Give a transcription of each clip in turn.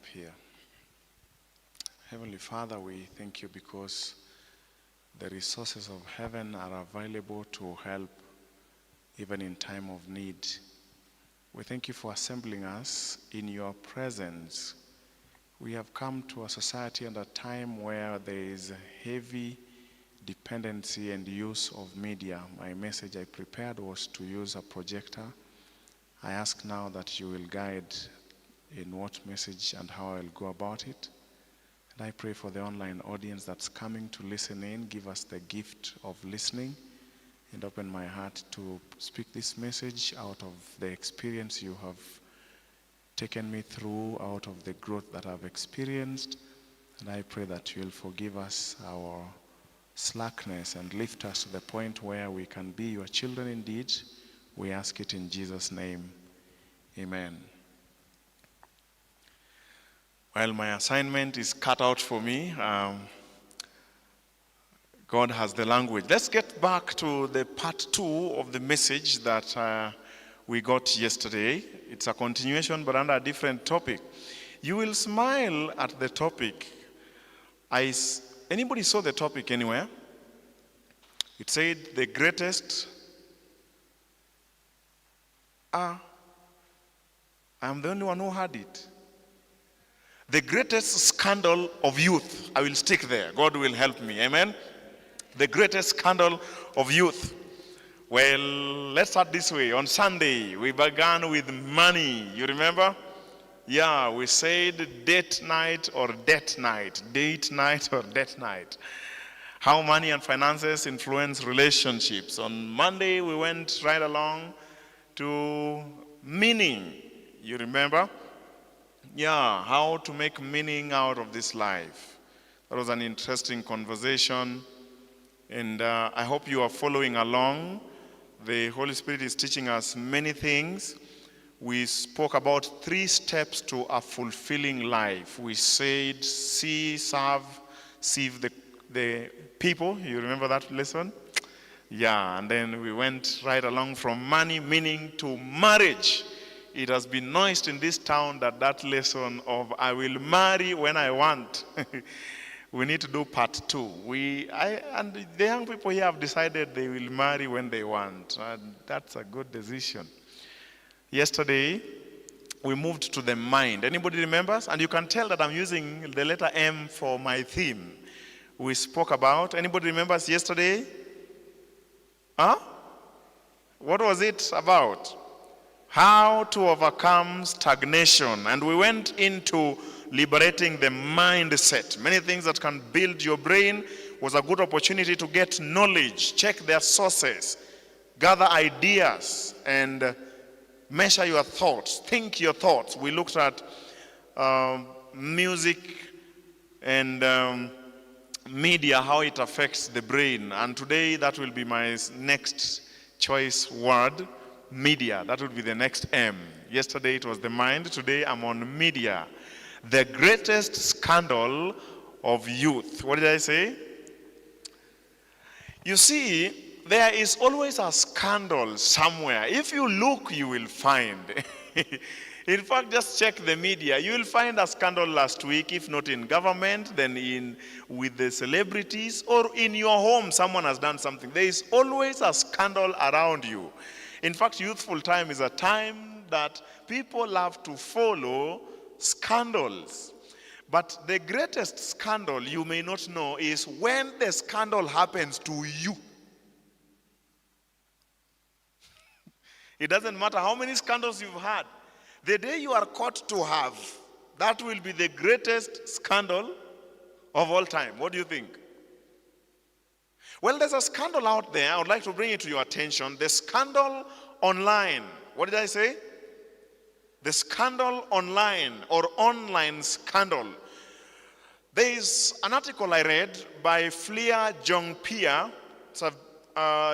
up here. Heavenly Father, we thank you because the resources of heaven are available to help even in time of need. We thank you for assembling us in your presence. We have come to a society and a time where there is a heavy dependency and use of media. My message I prepared was to use a projector. I ask now that you will guide in what message and how I'll go about it. And I pray for the online audience that's coming to listen in. Give us the gift of listening and open my heart to speak this message out of the experience you have taken me through, out of the growth that I've experienced. And I pray that you'll forgive us our slackness and lift us to the point where we can be your children indeed. We ask it in Jesus' name. Amen. Well, my assignment is cut out for me. God has the language. Let's get back to the part 2 of the message that we got yesterday. It's a continuation, but under a different topic. You will smile at the topic. Anybody saw the topic anywhere? It said the greatest. I'm the only one who heard it. The greatest scandal of youth. I will stick there. God will help me. Amen. The greatest scandal of youth. Well, let's start this way. On Sunday, we began with money. You remember? Yeah, we said date night or debt night. Date night or debt night. How money and finances influence relationships. On Monday, we went right along to meaning. You remember? Yeah, how to make meaning out of this life. That was an interesting conversation. And I hope you are following along. The Holy Spirit is teaching us many things. We spoke about 3 steps to a fulfilling life. We said, see, serve the people. You remember that lesson? Yeah, and then we went right along from money, meaning to marriage. It has been noised in this town that lesson of I will marry when I want. We need to do part 2. And the young people here have decided they will marry when they want. And that's a good decision. Yesterday, we moved to the mind. Anybody remembers? And you can tell that I'm using the letter M for my theme. We spoke about, anybody remembers yesterday? Huh? What was it about? How to overcome stagnation. And we went into liberating the mindset. Many things that can build your brain. Was a good opportunity to get knowledge, check their sources, gather ideas, and measure your thoughts, think your thoughts. We looked at music and media, how it affects the brain. And today, that will be my next choice word. Media, that would be the next M. Yesterday it was the mind, today I'm on media. The greatest scandal of youth. What did I say? You see, there is always a scandal somewhere. If you look, you will find. In fact, just check the media. You will find a scandal last week, if not in government, then with the celebrities, or in your home, someone has done something. There is always a scandal around you. In fact, youthful time is a time that people love to follow scandals. But the greatest scandal you may not know is when the scandal happens to you. It doesn't matter how many scandals you've had. The day you are caught to have, that will be the greatest scandal of all time. What do you think? Well, there's a scandal out there. I would like to bring it to your attention. The scandal online. What did I say? The scandal online or online scandal. There is an article I read by Flia Zhongpia.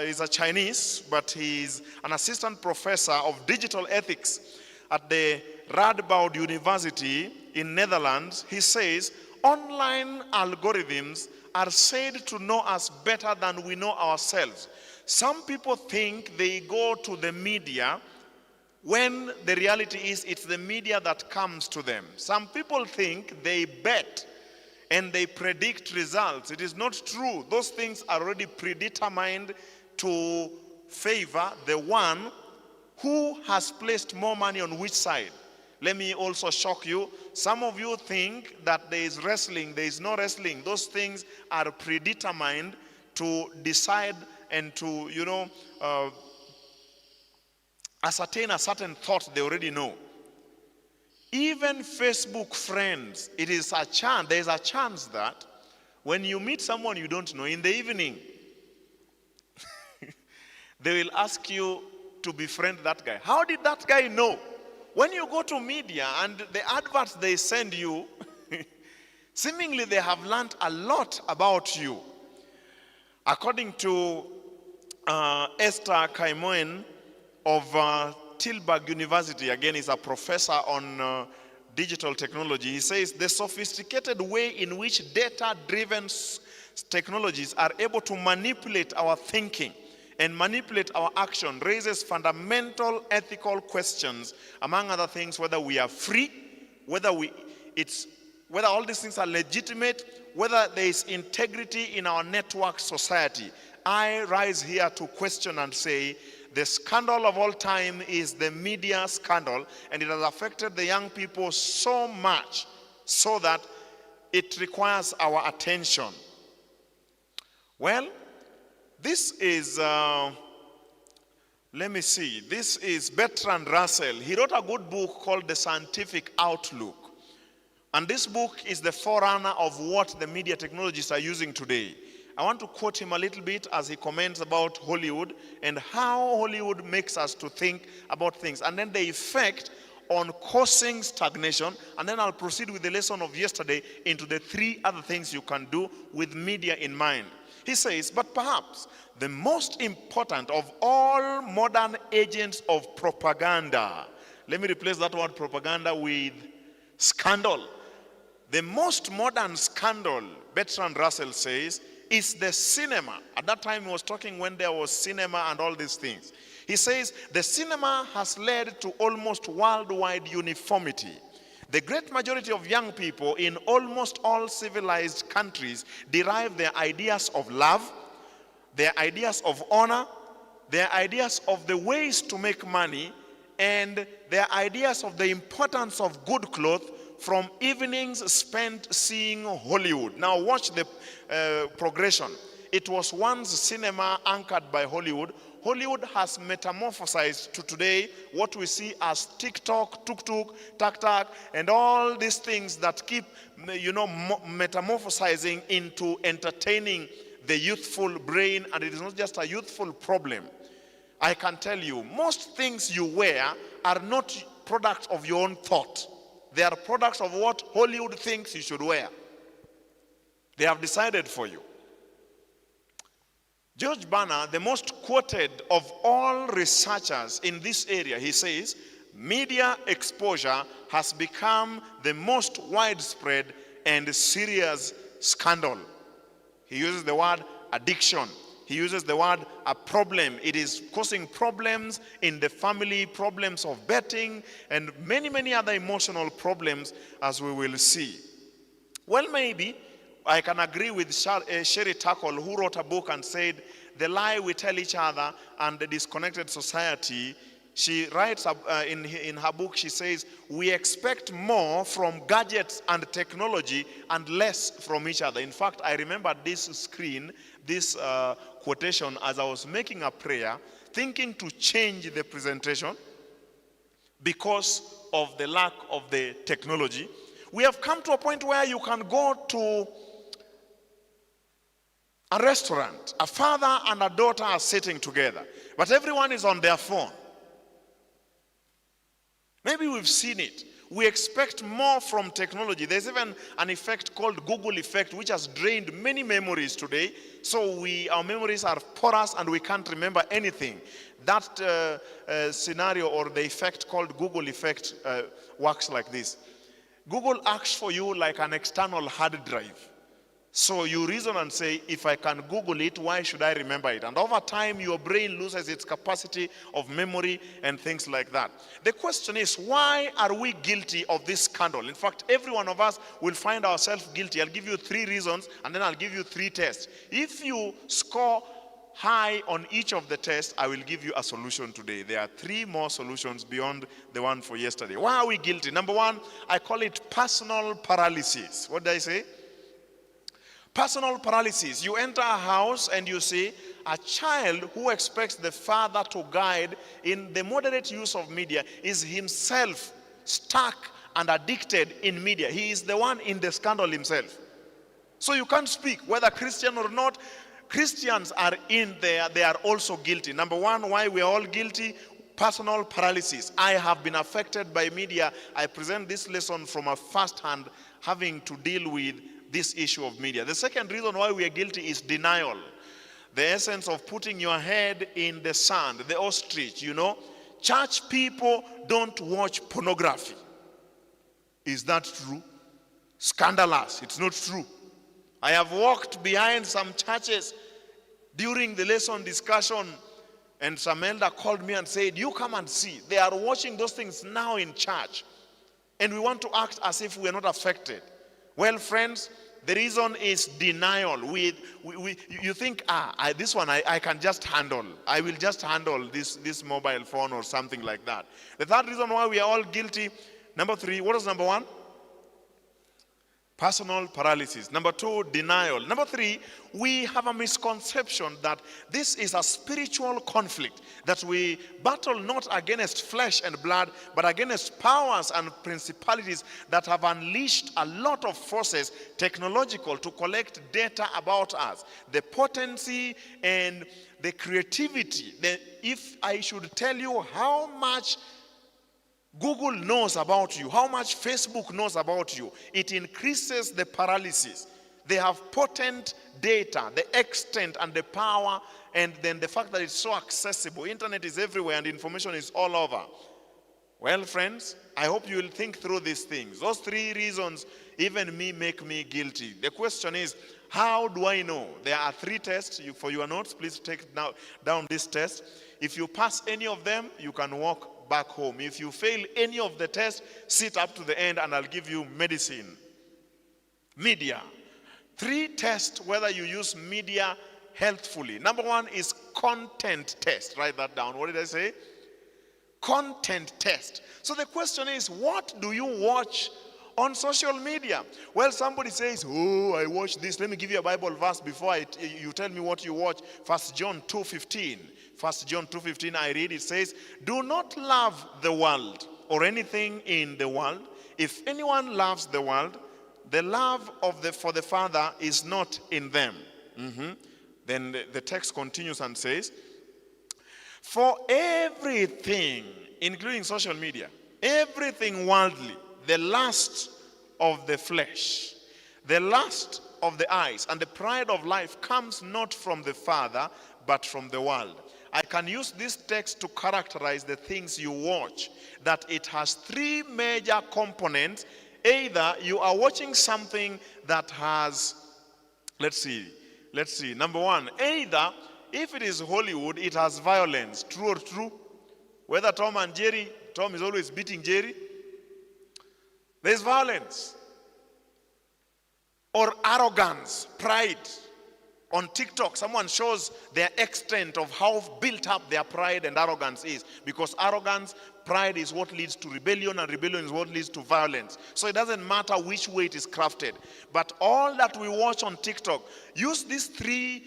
He's a Chinese, but he's an assistant professor of digital ethics at the Radboud University in Netherlands. He says, online algorithms are said to know us better than we know ourselves. Some people think they go to the media when the reality is it's the media that comes to them. Some people think they bet and they predict results. It is not true. Those things are already predetermined to favor the one who has placed more money on which side. Let me also shock you. Some of you think that there is wrestling. There is no wrestling. Those things are predetermined to decide and to, ascertain a certain thought they already know. Even Facebook friends, there is a chance that when you meet someone you don't know in the evening, they will ask you to befriend that guy. How did that guy know? When you go to media and the adverts they send you, seemingly they have learned a lot about you. According to S.D.A. of Tilburg University, again, is a professor on digital technology. He says the sophisticated way in which data-driven technologies are able to manipulate our thinking and manipulate our action raises fundamental ethical questions, among other things, whether we are free, whether all these things are legitimate, whether there is integrity in our network society. I rise here to question and say, the scandal of all time is the media scandal, and it has affected the young people so much so that it requires our attention. Well, this is, this is Bertrand Russell. He wrote a good book called The Scientific Outlook. And this book is the forerunner of what the media technologies are using today. I want to quote him a little bit as he comments about Hollywood and how Hollywood makes us to think about things, and then the effect on causing stagnation. And then I'll proceed with the lesson of yesterday into the 3 other things you can do with media in mind. He says, but perhaps the most important of all modern agents of propaganda, let me replace that word propaganda with scandal. The most modern scandal, Bertrand Russell says, is the cinema. At that time he was talking when there was cinema and all these things. He says the cinema has led to almost worldwide uniformity. The great majority of young people in almost all civilized countries derive their ideas of love, their ideas of honor, their ideas of the ways to make money, and their ideas of the importance of good clothes from evenings spent seeing Hollywood. Now watch the progression. It was once cinema anchored by Hollywood. Hollywood has metamorphosized to today what we see as TikTok, tuk-tuk, tak-tak, and all these things that keep, metamorphosizing into entertaining the youthful brain. And it is not just a youthful problem. I can tell you, most things you wear are not products of your own thought. They are products of what Hollywood thinks you should wear. They have decided for you. George Barna, the most quoted of all researchers in this area, he says, media exposure has become the most widespread and serious scandal. He uses the word addiction. He uses the word a problem. It is causing problems in the family, problems of betting, and many, many other emotional problems, as we will see. Well, maybe I can agree with Sherry Tackle, who wrote a book and said, the lie we tell each other and the disconnected society. She writes in her book, she says, we expect more from gadgets and technology and less from each other. In fact, I remember this quotation as I was making a prayer, thinking to change the presentation because of the lack of the technology. We have come to a point where you can go to a restaurant, a father and a daughter are sitting together, but everyone is on their phone. Maybe we've seen it. We expect more from technology. There's even an effect called Google effect, which has drained many memories today. So our memories are porous and we can't remember anything. That scenario or the effect called Google effect works like this. Google acts for you like an external hard drive. So you reason and say, if I can Google it, why should I remember it? And over time, your brain loses its capacity of memory and things like that. The question is, why are we guilty of this scandal? In fact, every one of us will find ourselves guilty. I'll give you 3 reasons, and then I'll give you 3 tests. If you score high on each of the tests, I will give you a solution today. There are 3 more solutions beyond the one for yesterday. Why are we guilty? Number 1, I call it personal paralysis. What did I say? Personal paralysis. You enter a house and you see a child who expects the father to guide in the moderate use of media is himself stuck and addicted in media. He is the one in the scandal himself. So you can't speak, whether Christian or not. Christians are in there, they are also guilty. Number 1, why we are all guilty? Personal paralysis. I have been affected by media. I present this lesson from a first hand, having to deal with this issue of media. The second reason why we are guilty is denial. The essence of putting your head in the sand, the ostrich, you know. Church people don't watch pornography. Is that true? Scandalous. It's not true. I have walked behind some churches during the lesson discussion, and some elder called me and said, you come and see. They are watching those things now in church. And we want to act as if we are not affected. Well, friends, the reason is denial. You think, this one I can just handle. I will just handle this mobile phone or something like that. The third reason why we are all guilty, number 3, what is number 1? Personal paralysis. Number 2, denial. Number 3, we have a misconception that this is a spiritual conflict, that we battle not against flesh and blood, but against powers and principalities that have unleashed a lot of forces, technological, to collect data about us. The potency and the creativity. If I should tell you how much Google knows about you, how much Facebook knows about you, it increases the paralysis. They have potent data, the extent and the power, and then the fact that it's so accessible. Internet is everywhere and information is all over. Well, friends, I hope you will think through these things. Those 3 reasons, even me, make me guilty. The question is, how do I know? There are 3 tests. For your notes, please take down this test. If you pass any of them, you can walk back home. If you fail any of the tests, sit up to the end and I'll give you medicine. Media. 3 tests whether you use media healthfully. Number 1 is content test. Write that down. What did I say? Content test. So the question is, what do you watch on social media? Well, somebody says, oh, I watch this. Let me give you a Bible verse before you tell me what you watch. 1 John 2:15. 1 John 2:15, I read, it says, do not love the world or anything in the world. If anyone loves the world, the love for the Father is not in them. Then the text continues and says, for everything, including social media, everything worldly, the lust of the flesh, the lust of the eyes, and the pride of life comes not from the Father, but from the world. I can use this text to characterize the things you watch, that it has 3 major components. Either you are watching something that has, let's see. Number 1, either if it is Hollywood, it has violence. True or true? Whether Tom and Jerry, Tom is always beating Jerry. There's violence. Or arrogance, pride. On TikTok, someone shows their extent of how built up their pride and arrogance is. Because arrogance, pride is what leads to rebellion, and rebellion is what leads to violence. So it doesn't matter which way it is crafted. But all that we watch on TikTok, use these 3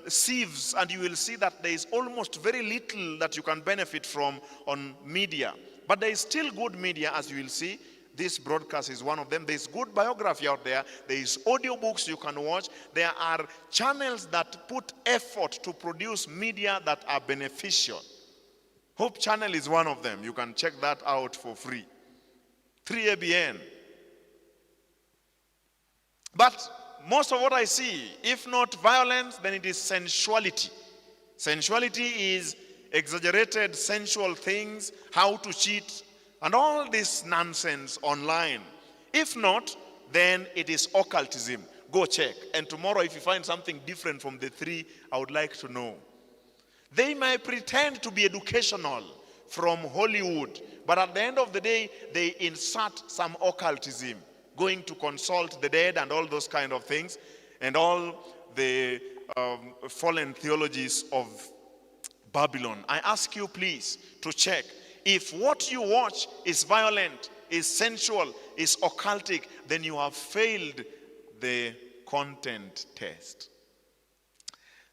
sieves and you will see that there is almost very little that you can benefit from on media. But there is still good media, as you will see. This broadcast is one of them. There is good biography out there. There is audiobooks you can watch. There are channels that put effort to produce media that are beneficial. Hope Channel is one of them. You can check that out for free. 3ABN. But most of what I see, if not violence, then it is sensuality. Sensuality is exaggerated sensual things, how to cheat, and all this nonsense online. If not, then it is occultism. Go check. And tomorrow, if you find something different from the 3, I would like to know. They might pretend to be educational from Hollywood, but at the end of the day, they insert some occultism, going to consult the dead and all those kind of things, and all the fallen theologies of Babylon. I ask you please to check. If what you watch is violent, is sensual, is occultic, then you have failed the content test.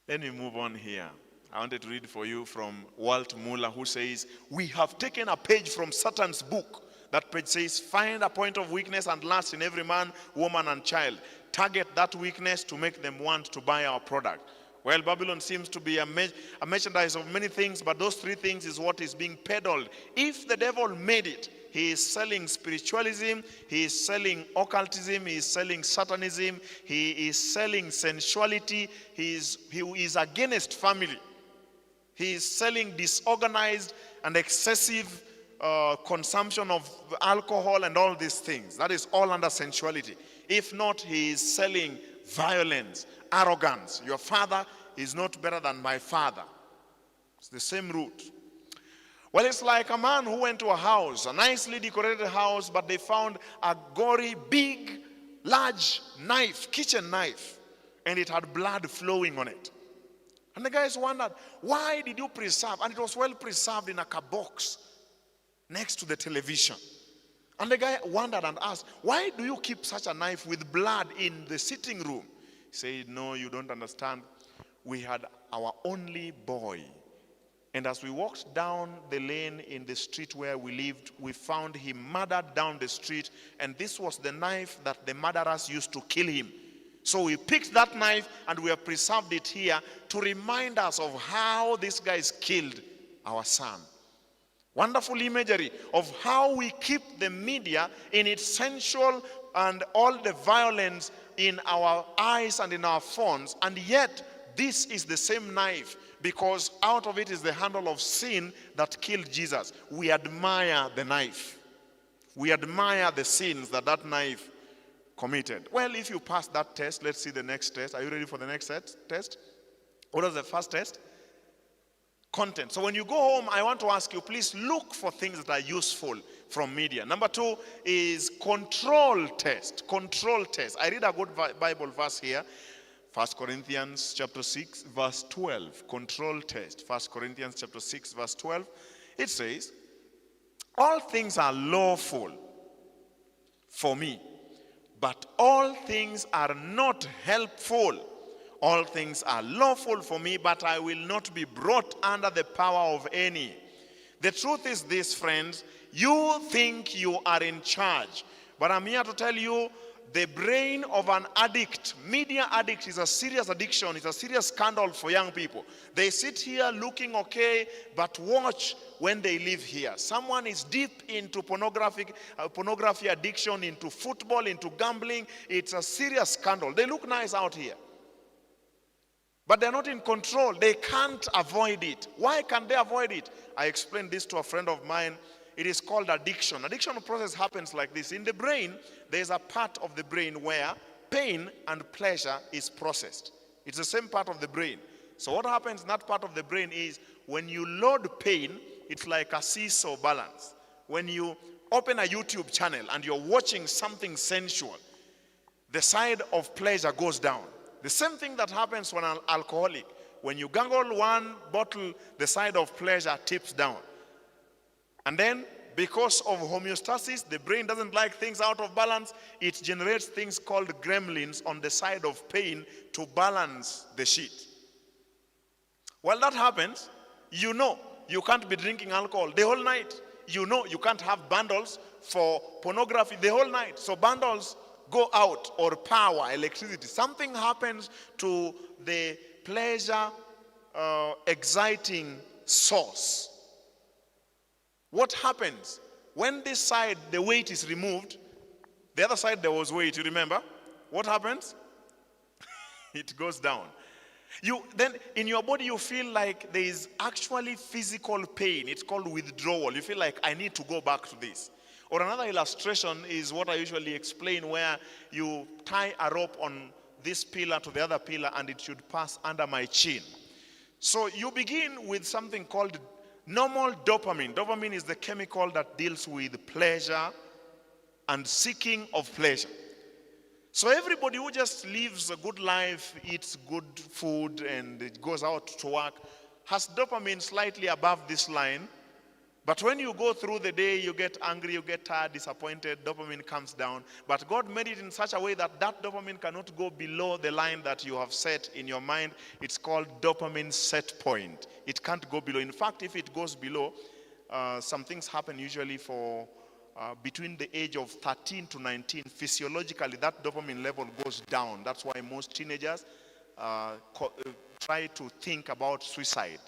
Let me move on here. I wanted to read for you from Walt Muller, who says, we have taken a page from Satan's book. That page says, find a point of weakness and lust in every man, woman, and child. Target that weakness to make them want to buy our product. Well, Babylon seems to be a merchandise of many things, but those 3 things is what is being peddled. If the devil made it, he is selling spiritualism, he is selling occultism, he is selling satanism, he is selling sensuality, he is against family. He is selling disorganized and excessive consumption of alcohol and all these things. That is all under sensuality. If not, he is selling violence, arrogance. Your father is not better than my father. It's the same root. Well, it's like a man who went to a house, a nicely decorated house, but they found a gory, big, large knife, kitchen knife, and it had blood flowing on it. And the guys wondered, why did you preserve? And it was well preserved in a box next to the television. And the guy wondered and asked, why do you keep such a knife with blood in the sitting room? He said, no, you don't understand. We had our only boy. And as we walked down the lane in the street where we lived, we found him murdered down the street. And this was the knife that the murderers used to kill him. So we picked that knife and we have preserved it here to remind us of how these guys killed our son. Wonderful imagery of how we keep the media in its sensual and all the violence in our eyes and in our phones. And yet, this is the same knife, because out of it is the handle of sin that killed Jesus. We admire the knife. We admire the sins that knife committed. Well, if you pass that test, let's see the next test. Are you ready for the next test? What was the first test? Content. So when you go home, I want to ask you, please look for things that are useful from media. Number 2 is control test. Control test. I read a good Bible verse here. 1 Corinthians chapter 6, verse 12. Control test. 1 Corinthians chapter 6, verse 12. It says, all things are lawful for me, but all things are not helpful. All things are lawful for me, but I will not be brought under the power of any. The truth is this, friends. You think you are in charge, but I'm here to tell you, the brain of an addict, media addict, is a serious addiction. It's a serious scandal for young people. They sit here looking okay, but watch when they leave here. Someone is deep into pornography addiction, into football, into gambling. It's a serious scandal. They look nice out here, but they're not in control. They can't avoid it. Why can't they avoid it? I explained this to a friend of mine. It is called addiction. Addiction process happens like this. In the brain, there's a part of the brain where pain and pleasure is processed. It's the same part of the brain. So what happens in that part of the brain is, when you load pain, it's like a seesaw balance. When you open a YouTube channel and you're watching something sensual, the side of pleasure goes down. The same thing that happens when an alcoholic, when you gargle one bottle, the side of pleasure tips down. And then, because of homeostasis, the brain doesn't like things out of balance. It generates things called gremlins on the side of pain to balance the sheet. While that happens, you know you can't be drinking alcohol the whole night. You know you can't have bundles for pornography the whole night. So bundles go out, or power, electricity. Something happens to the pleasure exciting source. What happens when this side, the weight is removed? The other side there was weight, you remember? What happens? It goes down. Then in your body you feel like there is actually physical pain. It's called withdrawal. You feel like, I need to go back to this. Or another illustration is what I usually explain, where you tie a rope on this pillar to the other pillar, and it should pass under my chin. So you begin with something called normal dopamine. Dopamine is the chemical that deals with pleasure and seeking of pleasure. So everybody who just lives a good life, eats good food, and goes out to work has dopamine slightly above this line. But when you go through the day, you get angry, you get tired, disappointed, dopamine comes down. But God made it in such a way that that dopamine cannot go below the line that you have set in your mind. It's called dopamine set point. It can't go below. In fact, if it goes below, some things happen usually for between the age of 13 to 19. Physiologically, that dopamine level goes down. That's why most teenagers try to think about suicide.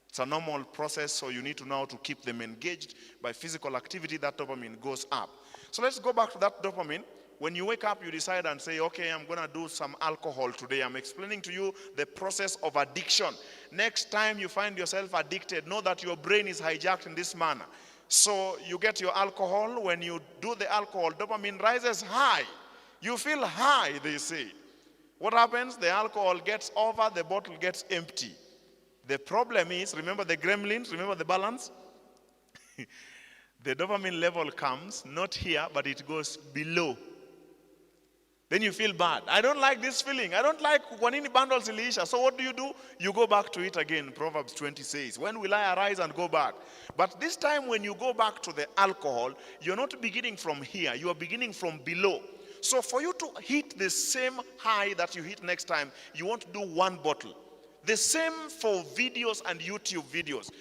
It's a normal process, so you need to know how to keep them engaged. By physical activity, that dopamine goes up. So let's go back to that dopamine. When you wake up, you decide and say, okay, I'm going to do some alcohol today. I'm explaining to you the process of addiction. Next time you find yourself addicted, know that your brain is hijacked in this manner. So you get your alcohol. When you do the alcohol, dopamine rises high. You feel high, they say. What happens? The alcohol gets over, the bottle gets empty. The problem is, remember the gremlins, remember the balance? The dopamine level comes, not here, but it goes below. Then you feel bad. I don't like this feeling. I don't like Kwanini bundles ilisha. So what do? You go back to it again. Proverbs 20 says, when will I arise and go back? But this time when you go back to the alcohol, you're not beginning from here. You are beginning from below. So for you to hit the same high that you hit next time, you want to do one bottle. The same for videos and YouTube videos.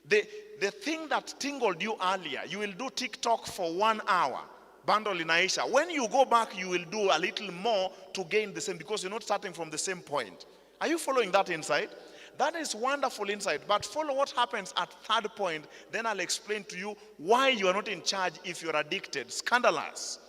The thing that tingled you earlier, you will do TikTok for 1 hour. Bundle in Aisha. When you go back, you will do a little more to gain the same, because you're not starting from the same point. Are you following that insight? That is wonderful insight. But follow what happens at third point. Then I'll explain to you why you are not in charge if you're addicted. Scandalous.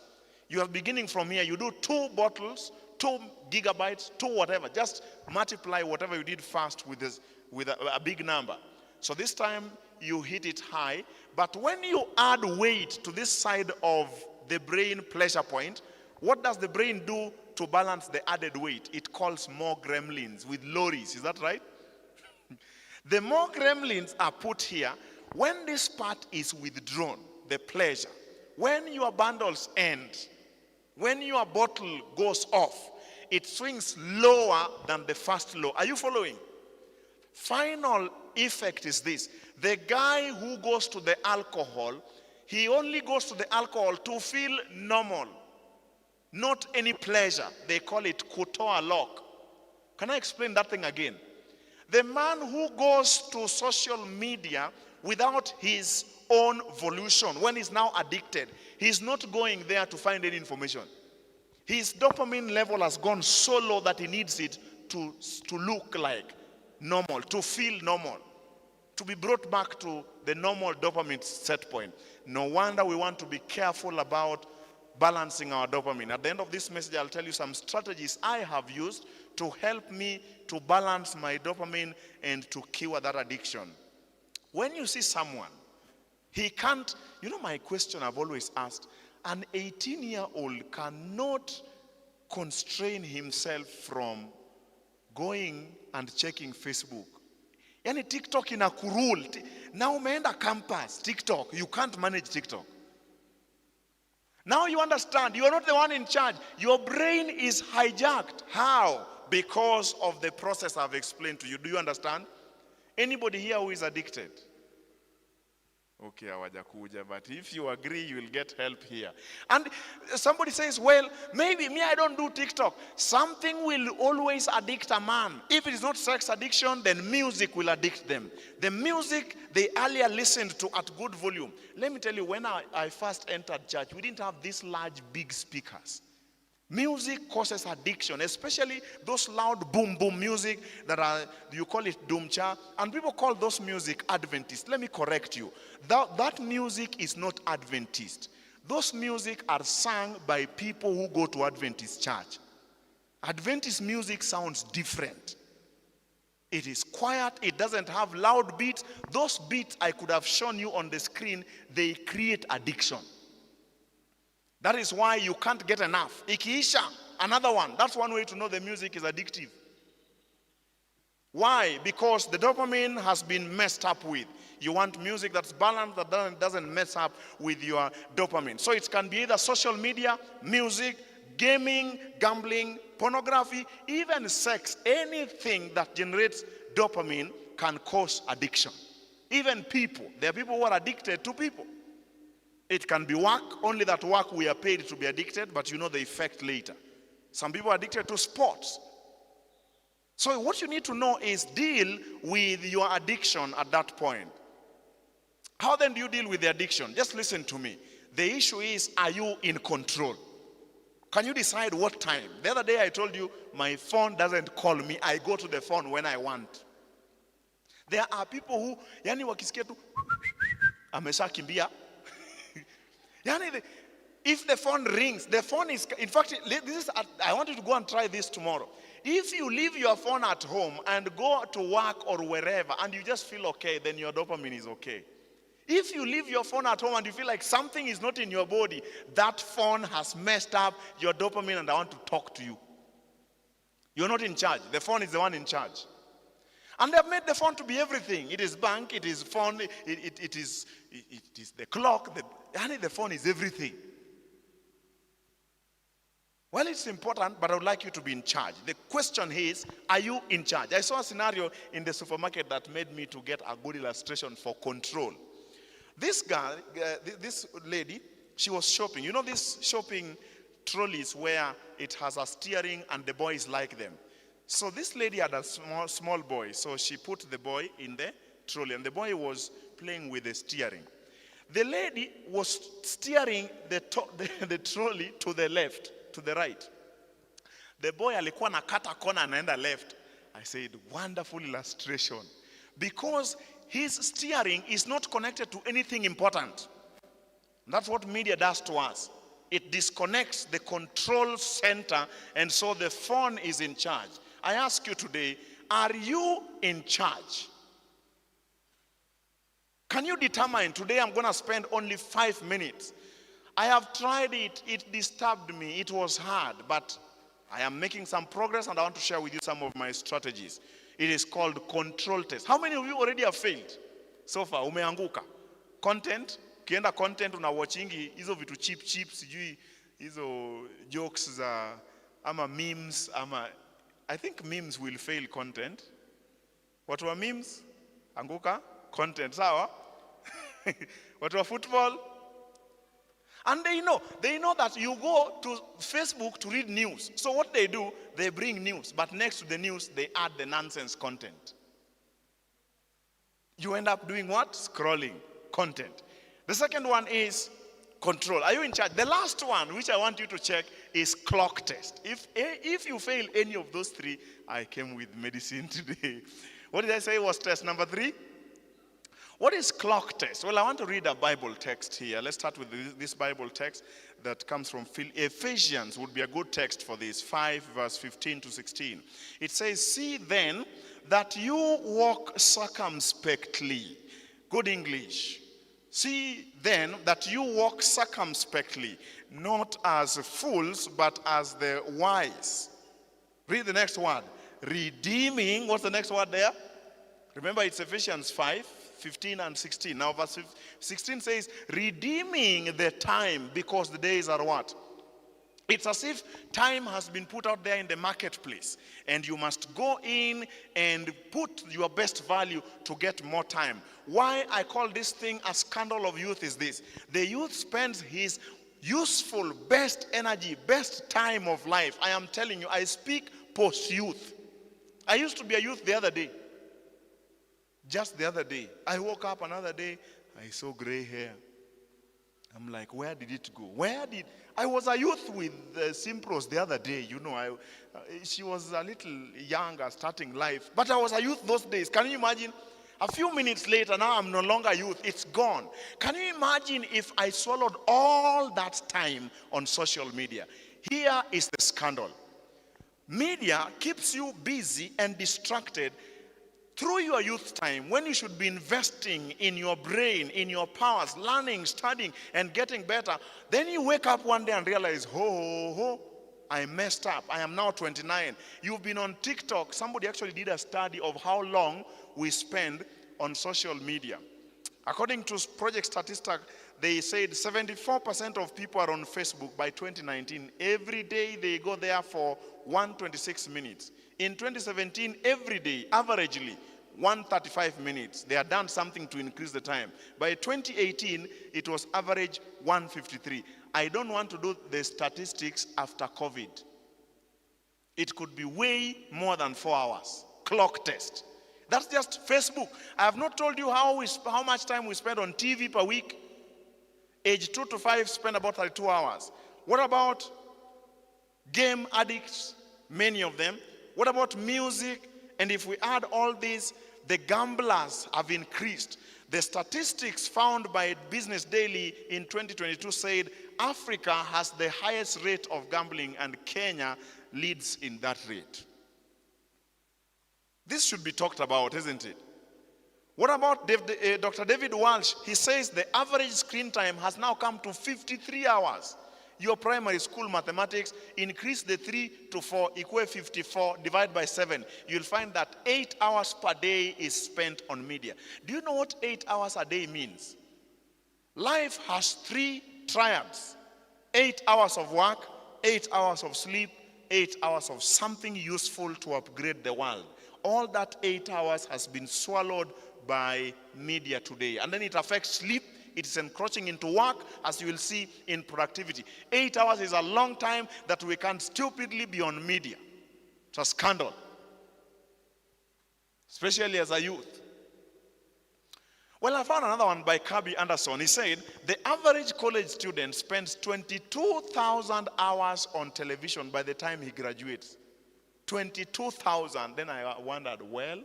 You are beginning from here. You do 2 bottles, 2 gigabytes, 2 whatever. Just multiply whatever you did first with a big number. So this time you hit it high. But when you add weight to this side of the brain pleasure point, what does the brain do to balance the added weight? It calls more gremlins with lorries. Is that right? The more gremlins are put here, when this part is withdrawn, the pleasure, when your bundles end, when your bottle goes off, it swings lower than the first low. Are you following? Final effect is this. The guy who goes to the alcohol, he only goes to the alcohol to feel normal, not any pleasure. They call it kutoa lock. Can I explain that thing again? The man who goes to social media without his own volition, when he's now addicted, he's not going there to find any information. His dopamine level has gone so low that he needs it to look like normal, to feel normal, to be brought back to the normal dopamine set point. No wonder we want to be careful about balancing our dopamine. At the end of this message, I'll tell you some strategies I have used to help me to balance my dopamine and to cure that addiction. When you see someone, he can't, my question I've always asked, an 18-year-old cannot constrain himself from going and checking Facebook. Yani TikTok inakurule. Now umeenda campus, TikTok, you can't manage TikTok. Now you understand, you are not the one in charge. Your brain is hijacked. How? Because of the process I've explained to you. Do you understand? Anybody here who is addicted? Okay, hawajakuja, but if you agree, you will get help here. And somebody says, well, maybe me, I don't do TikTok. Something will always addict a man. If it is not sex addiction, then music will addict them. The music they earlier listened to at good volume. Let me tell you, when I first entered church, we didn't have these large, big speakers. Music causes addiction, especially those loud boom boom music that are, you call it doomcha, and people call those music Adventist. Let me correct you. That music is not Adventist. Those music are sung by people who go to Adventist church. Adventist music sounds different. It is quiet, it doesn't have loud beats. Those beats I could have shown you on the screen, they create addiction. That is why you can't get enough. Ikiisha, Another one. That's one way to know the music is addictive. Why? Because the dopamine has been messed up with. You want music that's balanced, that doesn't mess up with your dopamine. So it can be either social media, music, gaming, gambling, pornography, even sex. Anything that generates dopamine can cause addiction. Even people. There are people who are addicted to people. It can be work, only that work we are paid to be addicted, but you know the effect later. Some people are addicted to sports. So what you need to know is deal with your addiction at that point. How then do you deal with the addiction? Just listen to me. The issue is, are you in control? Can you decide what time? The other day I told you, my phone doesn't call me. I go to the phone when I want. There are people who, yani wakisikia tu, ameshakimbia. Yani, if the phone rings, the phone is, in fact, I want you to go and try this tomorrow. If you leave your phone at home and go to work or wherever and you just feel okay, then your dopamine is okay. If you leave your phone at home and you feel like something is not in your body, that phone has messed up your dopamine and I want to talk to you. You're not in charge. The phone is the one in charge. And they've made the phone to be everything. It is bank, it is phone, it is the clock. The phone is everything. Well, it's important, but I would like you to be in charge. The question is, are you in charge? I saw a scenario in the supermarket that made me to get a good illustration for control. This girl, this lady, she was shopping. You know these shopping trolleys where it has a steering and the boys like them. So this lady had a small boy. So she put the boy in the trolley and the boy was playing with the steering. The lady was steering the trolley to the left, to the right. The boy alikuwa nakata kona anaenda left. I said, wonderful illustration. Because his steering is not connected to anything important. That's what media does to us. It disconnects the control center, and so the phone is in charge. I ask you today, are you in charge? Can you determine, today I'm going to spend only 5 minutes. I have tried it. It disturbed me. It was hard, but I am making some progress and I want to share with you some of my strategies. It is called control test. How many of you already have failed? So far, umeanguka. Content, kienda content unawatchingi hizo vitu cheap, sijui hizo jokes za ama memes ama I think memes will fail content. Watu wa memes anguka content, sawa? Watu wa football. And they know that you go to Facebook to read news. So what they do, they bring news, but next to the news, they add the nonsense content. You end up doing what? Scrolling content. The second one is control. Are you in charge? The last one, which I want you to check, is clock test. If you fail any of those three, I came with medicine today. What did I say was test number 3? What is clock test? Well, I want to read a Bible text here. Let's start with this Bible text that comes from Ephesians. Would be a good text for this, 5 verse 15 to 16. It says, see then that you walk circumspectly. Good English. See then that you walk circumspectly, not as fools, but as the wise. Read the next word. Redeeming. What's the next word there? Remember, it's Ephesians 5. 15 and 16. Now verse 16 says, redeeming the time, because the days are what? It's as if time has been put out there in the marketplace and you must go in and put your best value to get more time. Why I call this thing a scandal of youth is this. The youth spends his useful, best energy, best time of life. I am telling you, I speak post-youth. I used to be a youth the other day. Just the other day, I woke up another day, I saw gray hair. I'm like, where did it go? I was a youth with Simpros the other day, you know, she was a little younger, starting life, but I was a youth those days. Can you imagine? A few minutes later, now I'm no longer youth, it's gone. Can you imagine if I swallowed all that time on social media? Here is the scandal. Media keeps you busy and distracted through your youth time, when you should be investing in your brain, in your powers, learning, studying, and getting better. Then you wake up one day and realize, I messed up. I am now 29. You've been on TikTok. Somebody actually did a study of how long we spend on social media. According to Project Statistic, they said 74% of people are on Facebook by 2019. Every day they go there for 126 minutes. In 2017, every day, averagely, 135 minutes. They had done something to increase the time. By 2018, it was average 153. I don't want to do the statistics after COVID. It could be way more than 4 hours. Clock test. That's just Facebook. I have not told you how much time we spend on TV per week. Age 2 to 5 spend about 32 hours. What about game addicts? Many of them. What about music? And if we add all these, the gamblers have increased. The statistics found by Business Daily in 2022 said Africa has the highest rate of gambling and Kenya leads in that rate. This should be talked about, isn't it? What about Dr. David Walsh? He says the average screen time has now come to 53 hours. Your primary school mathematics, increase the 3 to 4, equal 54, divide by 7. You'll find that 8 hours per day is spent on media. Do you know what 8 hours a day means? Life has 3 triads. 8 hours of work, 8 hours of sleep, 8 hours of something useful to upgrade the world. All that 8 hours has been swallowed by media today. And then it affects sleep. It is encroaching into work, as you will see in productivity. 8 hours is a long time that we can't stupidly be on media. It's a scandal, especially as a youth. Well, I found another one by Kirby Anderson. He said, the average college student spends 22,000 hours on television by the time he graduates. 22,000. Then I wondered, well,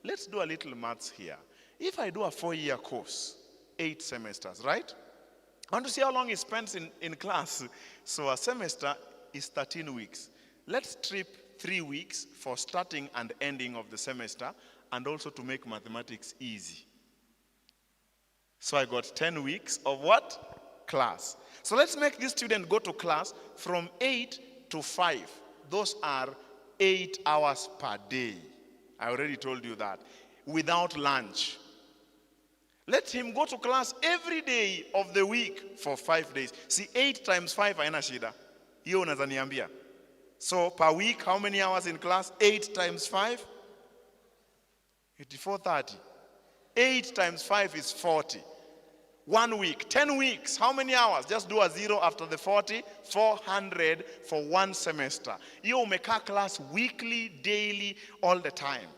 let's do a little maths here. If I do a 4-year course, 8 semesters, right? I want to see how long he spends in class. So a semester is 13 weeks. Let's strip 3 weeks for starting and ending of the semester, and also to make mathematics easy. So I got 10 weeks of what? Class. So let's make this student go to class from 8 to 5. Those are 8 hours per day. I already told you that. Without lunch. Let him go to class every day of the week for 5 days. See, 8 times 5 haina shida. Hiyo unaweza niambia. So per week, how many hours in class? 8 times 5? 84:30. 8 times 5 is 40. 1 week, 10 weeks. How many hours? Just do a 0 after the 40. 400 for 1 semester. Hiyo umekaa class weekly, daily, all the time.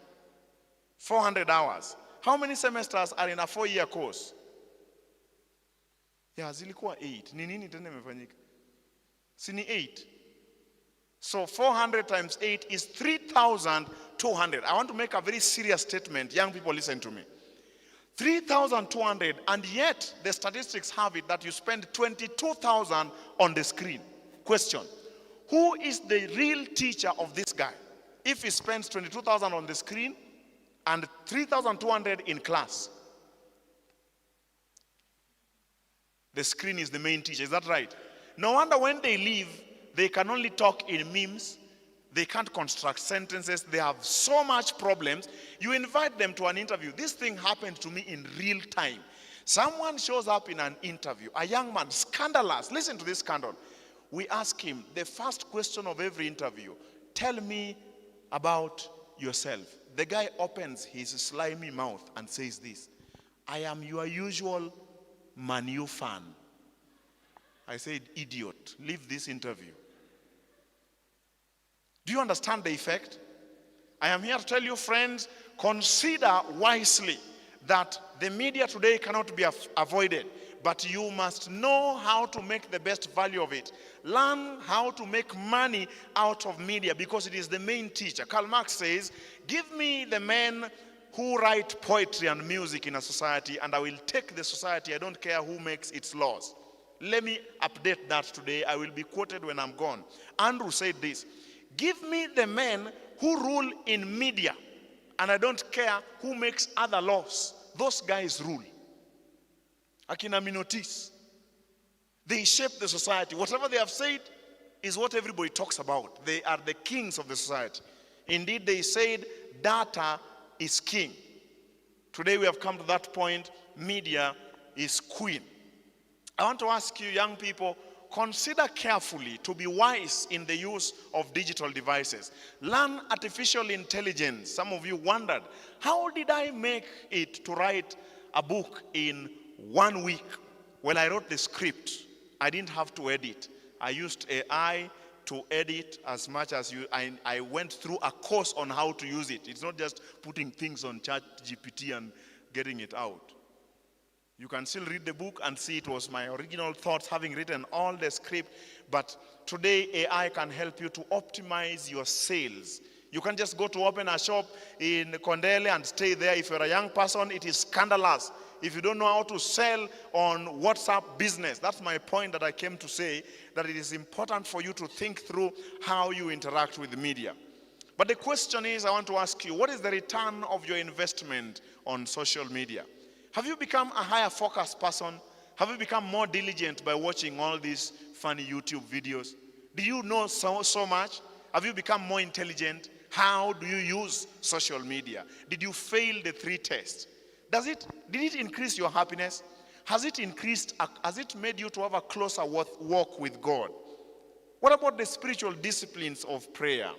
400 hours. How many semesters are in a 4-year course? Yeah, zilikuwa 8. Ni nini tena imefanyika? Si ni 8. So 400 times 8 is 3,200. I want to make a very serious statement. Young people, listen to me. 3,200, and yet the statistics have it that you spend 22,000 on the screen. Question: who is the real teacher of this guy? If he spends 22,000 on the screen and 3,200 in class. The screen is the main teacher, is that right? No wonder when they leave, they can only talk in memes. They can't construct sentences. They have so much problems. You invite them to an interview. This thing happened to me in real time. Someone shows up in an interview, a young man, scandalous. Listen to this scandal. We ask him, the first question of every interview, tell me about yourself. The guy opens his slimy mouth and says this: I am your usual Man U fan. I said, idiot, leave this interview. Do you understand the effect? I am here to tell you, friends, consider wisely that the media today cannot be avoided, but you must know how to make the best value of it. Learn how to make money out of media, because it is the main teacher. Karl Marx says, give me the men who write poetry and music in a society, and I will take the society. I don't care who makes its laws. Let me update that today. I will be quoted when I'm gone. Andrew said this: give me the men who rule in media, and I don't care who makes other laws. Those guys rule. Akina Minotis. They shape the society. Whatever they have said is what everybody talks about. They are the kings of the society. Indeed, they said data is king. Today we have come to that point, media is queen. I want to ask you, young people, consider carefully to be wise in the use of digital devices. Learn artificial intelligence. Some of you wondered, how did I make it to write a book in 1 week? Well, I wrote the script. I didn't have to edit. I used AI to edit as much as I went through a course on how to use it. It's not just putting things on ChatGPT and getting it out. You can still read the book and see it was my original thoughts, having written all the script. But today, AI can help you to optimize your sales. You can just go to open a shop in Kondele and stay there. If you're a young person, it is scandalous. If you don't know how to sell on WhatsApp business, that's my point that I came to say, that it is important for you to think through how you interact with the media. But the question is, I want to ask you, what is the return of your investment on social media? Have you become a higher focus person? Have you become more diligent by watching all these funny YouTube videos? Do you know so much? Have you become more intelligent? How do you use social media? Did you fail the 3 tests? Did it increase your happiness? Has it made you to have a closer walk with God? What about the spiritual disciplines of prayer?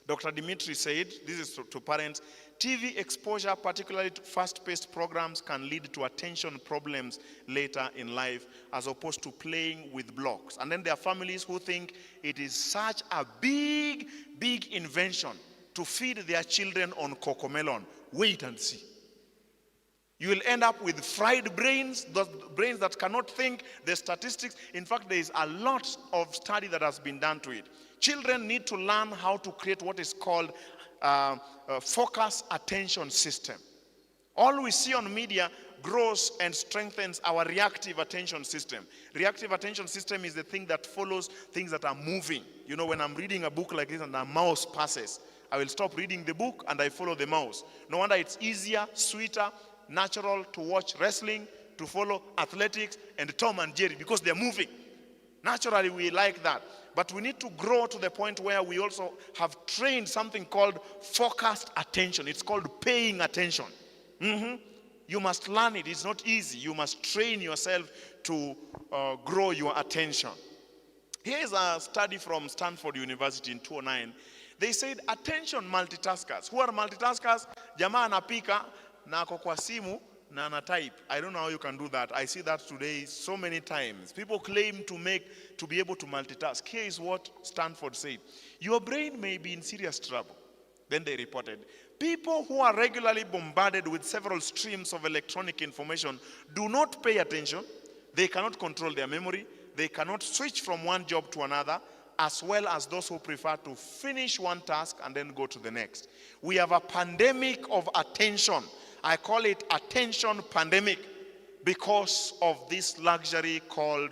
Dr. Dimitri said, this is to parents, TV exposure, particularly to fast-paced programs, can lead to attention problems later in life as opposed to playing with blocks. And then there are families who think it is such a big invention to feed their children on cocomelon. Wait and see. You will end up with fried brains, those brains that cannot think, the statistics. In fact, there is a lot of study that has been done to it. Children need to learn how to create what is called a focus attention system. All we see on media grows and strengthens our reactive attention system. Reactive attention system is the thing that follows things that are moving. You know, when I'm reading a book like this and a mouse passes, I will stop reading the book and I follow the mouse. No wonder it's easier, sweeter, natural to watch wrestling, to follow athletics and Tom and Jerry because they're moving. Naturally, we like that. But we need to grow to the point where we also have trained something called focused attention. It's called paying attention. You must learn it. It's not easy. You must train yourself to grow your attention. Here is a study from Stanford University in 2009. They said attention multitaskers. Who are multitaskers? Jamaa anapika na ako kwa simu na ana type. I don't know how you can do that. I see that today so many times. People claim to be able to multitask. Here is what Stanford said. Your brain may be in serious trouble. Then they reported, people who are regularly bombarded with several streams of electronic information do not pay attention. They cannot control their memory. They cannot switch from one job to another, as well as those who prefer to finish one task and then go to the next. We have a pandemic of attention. I call it attention pandemic because of this luxury called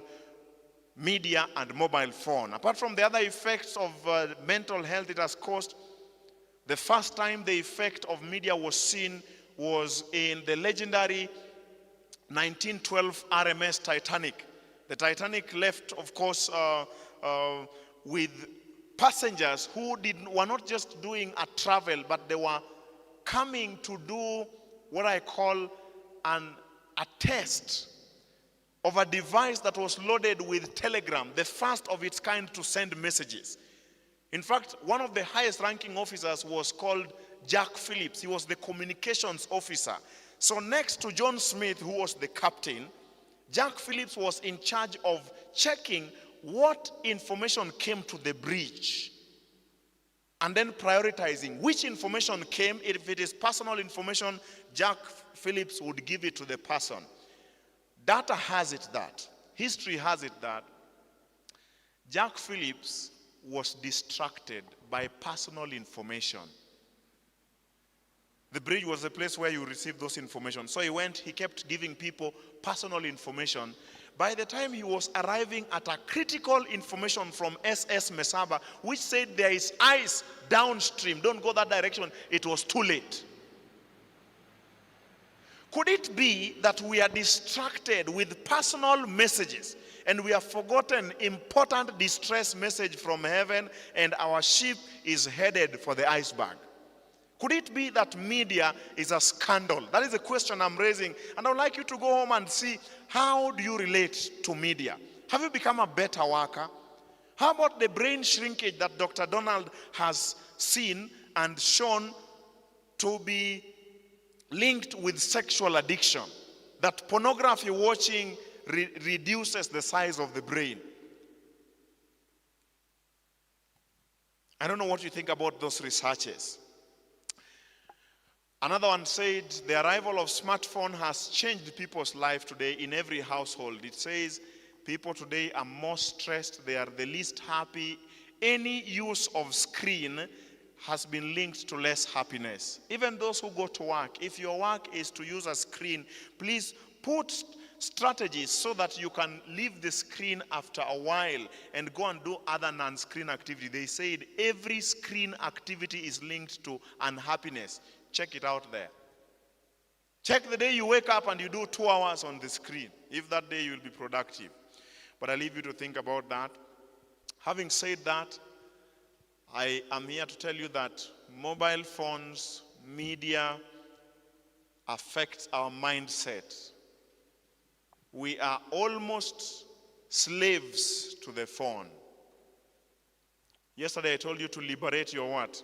media and mobile phone. Apart from the other effects of mental health it has caused, the first time the effect of media was seen was in the legendary 1912 RMS Titanic. The Titanic left, of course, with passengers who were not just doing a travel, but they were coming to do what I call a test of a device that was loaded with Telegram, the first of its kind to send messages. In fact, one of the highest ranking officers was called Jack Phillips. He was the communications officer. So next to John Smith, who was the captain, Jack Phillips was in charge of checking what information came to the bridge and then prioritizing which information came. If it is personal information, Jack Phillips would give it to the person. Data has it that, history has it that, Jack Phillips was distracted by personal information. The bridge was the place where you receive those information. So he kept giving people personal information. By the time he was arriving at a critical information from SS Mesaba, which said there is ice downstream, don't go that direction, it was too late. Could it be that we are distracted with personal messages? And we have forgotten important distress message from heaven, and our ship is headed for the iceberg. Could it be that media is a scandal? That is the question I'm raising. And I would like you to go home and see, how do you relate to media? Have you become a better worker? How about the brain shrinkage that Dr. Donald has seen and shown to be linked with sexual addiction? That pornography watching reduces the size of the brain. I don't know what you think about those researches. Another one said the arrival of smartphone has changed people's life today in every household. It says people today are more stressed, they are the least happy. Any use of screen has been linked to less happiness. Even those who go to work, if your work is to use a screen, please put strategies so that you can leave the screen after a while and go and do other non-screen activity. They said every screen activity is linked to unhappiness. Check it out there. Check the day you wake up and you do 2 hours on the screen. If that day you will be productive. But I leave you to think about that. Having said that, I am here to tell you that mobile phones, media affects our mindset. We are almost slaves to the phone. Yesterday I told you to liberate your what?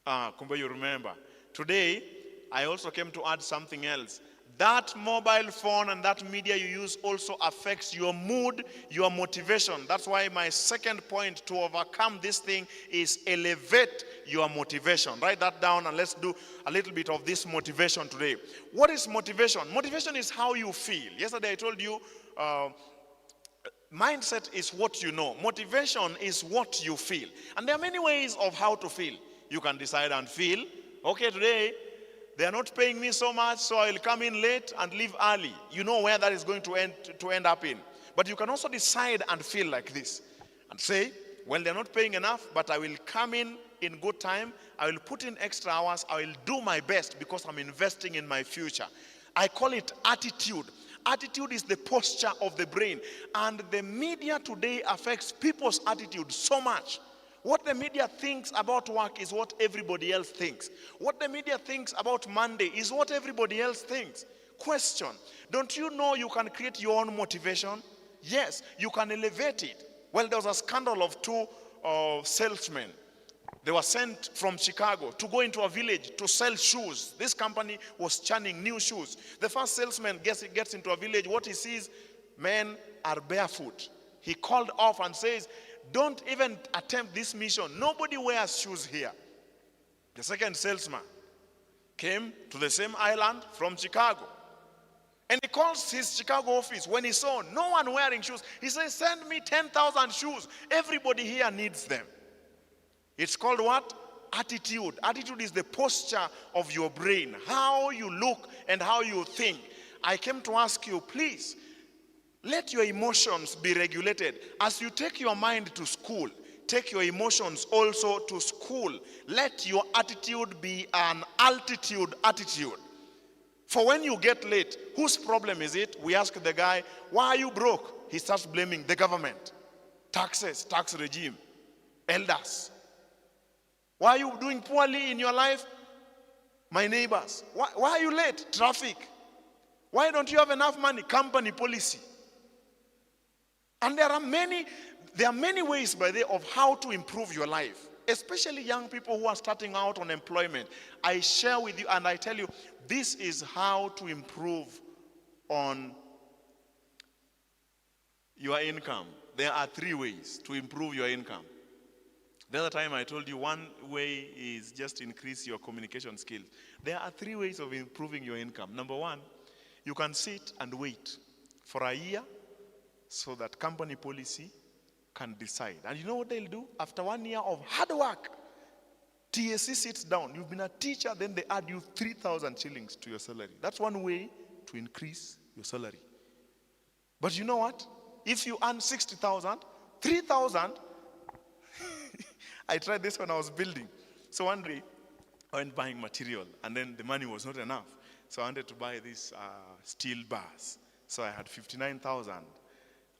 Kumbe you remember. Today, I also came to add something else. That mobile phone and that media you use also affects your mood, your motivation. That's why my second point to overcome this thing is elevate your motivation. Write that down and let's do a little bit of this motivation today. What is motivation? Motivation is how you feel. Yesterday I told you mindset is what you know. Motivation is what you feel. And there are many ways of how to feel. You can decide and feel, okay, today they are not paying me so much, so I'll come in late and leave early. You know where that is going to end up in. But you can also decide and feel like this and say, well, they're not paying enough, but I will come in good time. I will put in extra hours. I will do my best because I'm investing in my future. I call it attitude. Attitude is the posture of the brain. And the media today affects people's attitude so much. What the media thinks about work is what everybody else thinks. What the media thinks about Monday is what everybody else thinks. Question, don't you know you can create your own motivation? Yes, you can elevate it. Well, there was a scandal of two salesmen. They were sent from Chicago to go into a village to sell shoes. This company was churning new shoes. The first salesman gets into a village. What he sees, men are barefoot. He called off and says, don't even attempt this mission. Nobody wears shoes here. The second salesman came to the same island from Chicago. And he calls his Chicago office. When he saw no one wearing shoes, he says, send me 10,000 shoes. Everybody here needs them. It's called what? Attitude. Attitude is the posture of your brain, how you look and how you think. I came to ask you, please, let your emotions be regulated. As you take your mind to school, take your emotions also to school. Let your attitude be an altitude attitude. For when you get late, whose problem is it? We ask the guy, why are you broke? He starts blaming the government, taxes, tax regime, elders. Why are you doing poorly in your life? My neighbors. Why are you late? Traffic. Why don't you have enough money? Company policy. And there are many ways, by the way, of how to improve your life, especially young people who are starting out on employment. I share with you and I tell you, this is how to improve on your income. There are 3 ways to improve your income. The other time I told you one way is just increase your communication skills. There are 3 ways of improving your income. Number 1, you can sit and wait for a year so that company policy can decide. And you know what they'll do? After 1 year of hard work, TSC sits down. You've been a teacher, then they add you 3,000 shillings to your salary. That's one way to increase your salary. But you know what? If you earn 60,000, 3,000, I tried this when I was building. So one day, I went buying material, and then the money was not enough. So I wanted to buy these steel bars. So I had 59,000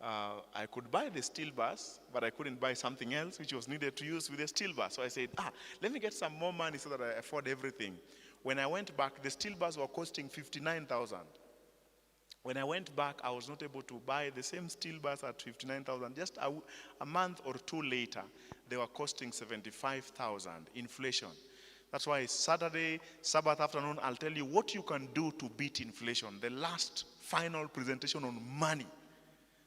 I could buy the steel bus, but I couldn't buy something else which was needed to use with the steel bus. So I said, let me get some more money so that I afford everything. When I went back, the steel bus were costing 59,000. When I went back, I was not able to buy the same steel bus at 59,000. Just a month or two later, they were costing 75,000. Inflation. That's why Saturday, Sabbath afternoon, I'll tell you what you can do to beat inflation. The last final presentation on money.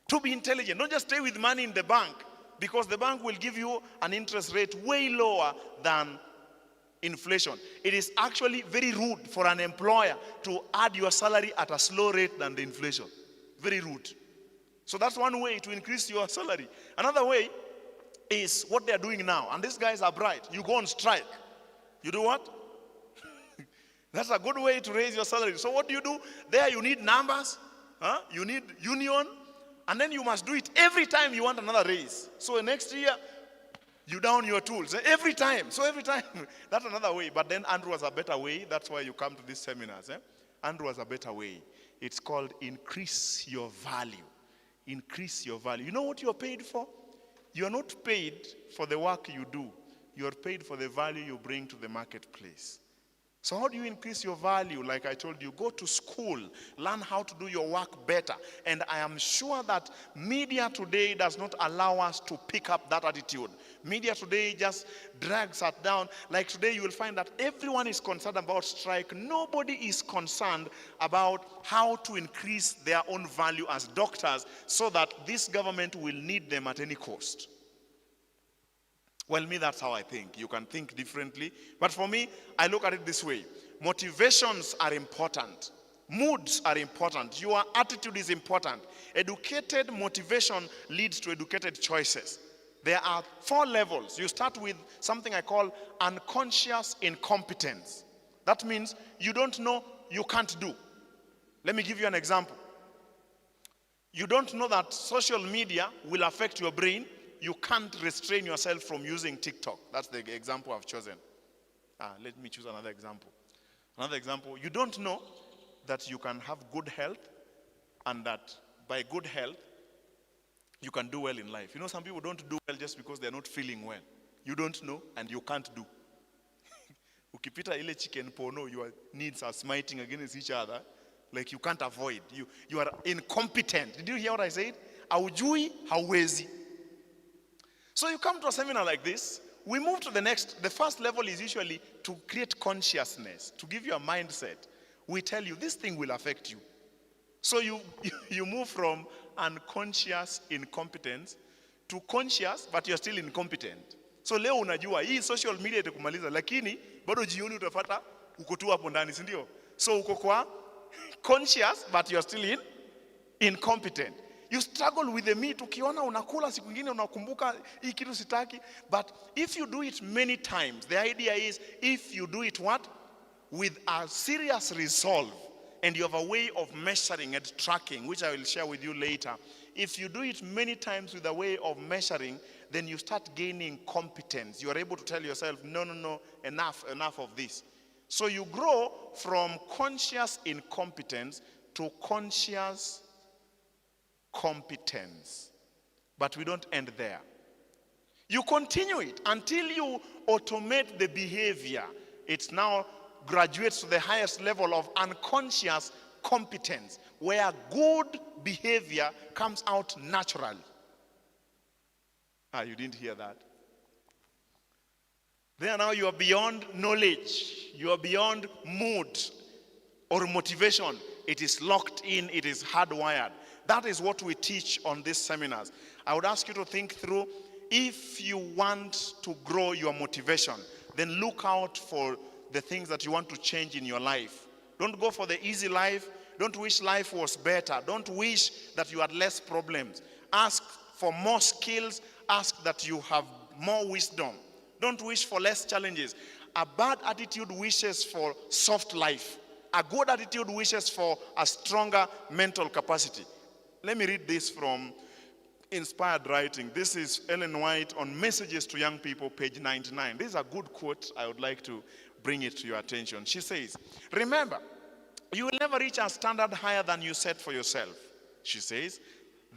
To be intelligent, don't just stay with money in the bank, because the bank will give you an interest rate way lower than inflation. It is actually very rude for an employer to add your salary at a slow rate than the inflation. Very rude. So that's one way to increase your salary. Another way is what they are doing now. And these guys are bright. You go on strike. You do what? That's a good way to raise your salary. So what do? There you need numbers. You need union. And then you must do it every time you want another raise. So next year, you down your tools. Every time. So every time. That's another way. But then Andrew has a better way. That's why you come to these seminars. Andrew has a better way. It's called increase your value. Increase your value. You know what you're paid for? You're not paid for the work you do. You're paid for the value you bring to the marketplace. So how do you increase your value? Like I told you, go to school, learn how to do your work better. And I am sure that media today does not allow us to pick up that attitude. Media today just drags us down. Like today you will find that everyone is concerned about strike. Nobody is concerned about how to increase their own value as doctors so that this government will need them at any cost. Well, me, that's how I think. You can think differently. But for me, I look at it this way. Motivations are important. Moods are important. Your attitude is important. Educated motivation leads to educated choices. There are 4 levels. You start with something I call unconscious incompetence. That means you don't know, you can't do. Let me give you an example. You don't know that social media will affect your brain. You can't restrain yourself from using TikTok. That's the example I've chosen. Let me choose another example. Another example, you don't know that you can have good health and that by good health, you can do well in life. You know, some people don't do well just because they're not feeling well. You don't know and you can't do. Ukipita ile chicken pono, your needs are smiting against each other. Like you can't avoid. You are incompetent. Did you hear what I said? Haujui, hauwezi. So you come to a seminar like this, we move to the next. The first level is usually to create consciousness, to give you a mindset. We tell you this thing will affect you. So you move from unconscious incompetence to conscious, but you're still incompetent. So leo unajua, hii social media itakumaliza, lakini bado jioni utapata uko tu hapo ndani, si ndio? So uko kwa conscious, but you're still incompetent. You struggle with the meat. Ukiona unakula siku nyingine unakumbuka hii kitu sitaki. But if you do it many times, the idea is if you do it what? With a serious resolve, and you have a way of measuring and tracking, which I will share with you later. If you do it many times with a way of measuring, then you start gaining competence. You are able to tell yourself, no, enough of this. So you grow from conscious incompetence to conscious competence. But we don't end there. You continue it until you automate the behavior. It now graduates to the highest level of unconscious competence, where good behavior comes out naturally. You didn't hear that. There now you are beyond knowledge. You are beyond mood or motivation. It is locked in. It is hardwired. That is what we teach on these seminars. I would ask you to think through, if you want to grow your motivation, then look out for the things that you want to change in your life. Don't go for the easy life. Don't wish life was better. Don't wish that you had less problems. Ask for more skills. Ask that you have more wisdom. Don't wish for less challenges. A bad attitude wishes for soft life. A good attitude wishes for a stronger mental capacity. Let me read this from Inspired Writing. This is Ellen White on Messages to Young People, page 99. This is a good quote. I would like to bring it to your attention. She says, remember, you will never reach a standard higher than you set for yourself. She says,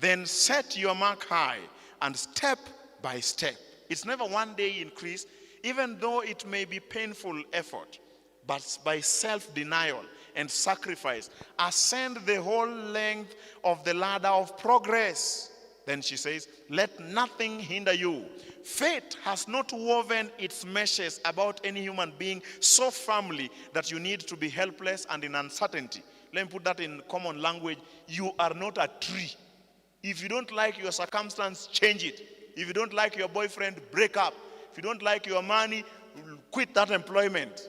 Then set your mark high and step by step. It's never one day increase, even though it may be painful effort, but by self-denial and sacrifice, ascend the whole length of the ladder of progress. Then she says, let nothing hinder you. Fate has not woven its meshes about any human being so firmly that you need to be helpless and in uncertainty. Let me put that in common language. You are not a tree. If you don't like your circumstance, change it. If you don't like your boyfriend, break up. If you don't like your money, quit that employment.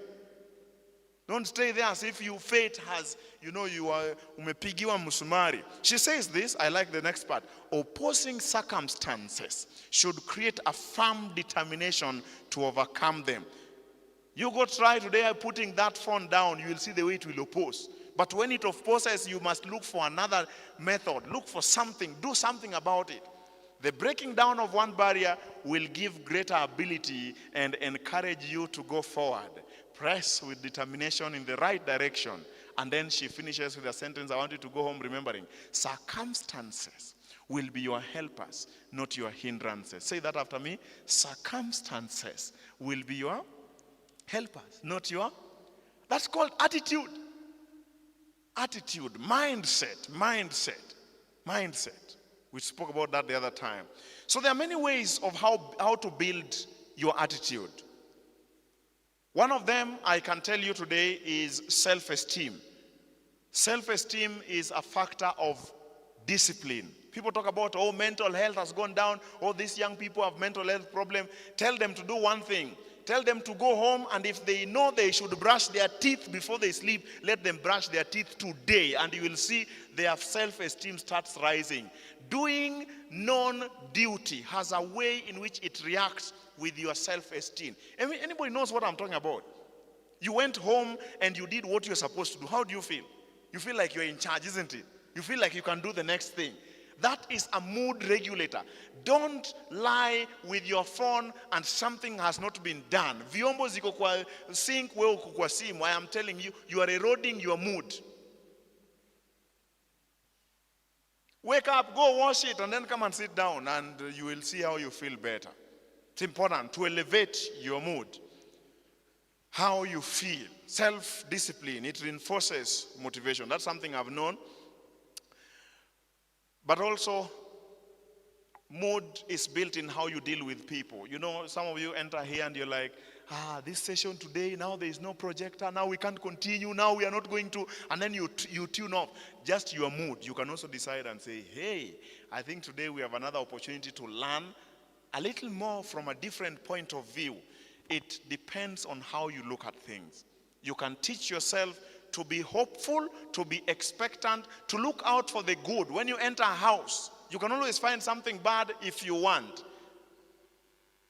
Don't stay there as if you fate has, you are umepigiwa musumari. She says this, I like the next part. Opposing circumstances should create a firm determination to overcome them. You go try today putting that phone down, you will see the way it will oppose. But when it opposes, you must look for another method. Look for something, do something about it. The breaking down of one barrier will give greater ability and encourage you to go forward. Press with determination in the right direction. And then she finishes with a sentence I want you to go home remembering. Circumstances will be your helpers, not your hindrances. Say that after me. Circumstances will be your helpers, not your... That's called attitude. Attitude, mindset. We spoke about that the other time. So there are many ways of how to build your attitude. One of them I can tell you today is self-esteem. Self-esteem is a factor of discipline. People talk about, mental health has gone down. These young people have mental health problem. Tell them to do one thing. Tell them to go home, and if they know they should brush their teeth before they sleep, let them brush their teeth today, and you will see their self-esteem starts rising. Doing non-duty has a way in which it reacts with your self-esteem. Anybody knows what I'm talking about? You went home and you did what you're supposed to do. How do you feel? You feel like you're in charge, isn't it? You feel like you can do the next thing. That is a mood regulator. Don't lie with your phone and something has not been done. Vyombo ziko kwa sink, wewe uko kwa simu. I am telling you, you are eroding your mood. Wake up, go wash it, and then come and sit down, and you will see how you feel better. It's important to elevate your mood. How you feel. Self-discipline, it reinforces motivation. That's something I've known. But also, mood is built in how you deal with people. Some of you enter here and you're like, this session today, now there is no projector, now we can't continue, now we are not going to, and then you tune off. Just your mood. You can also decide and say, hey, I think today we have another opportunity to learn a little more from a different point of view. It depends on how you look at things. You can teach yourself to be hopeful, to be expectant, to look out for the good. When you enter a house, you can always find something bad if you want.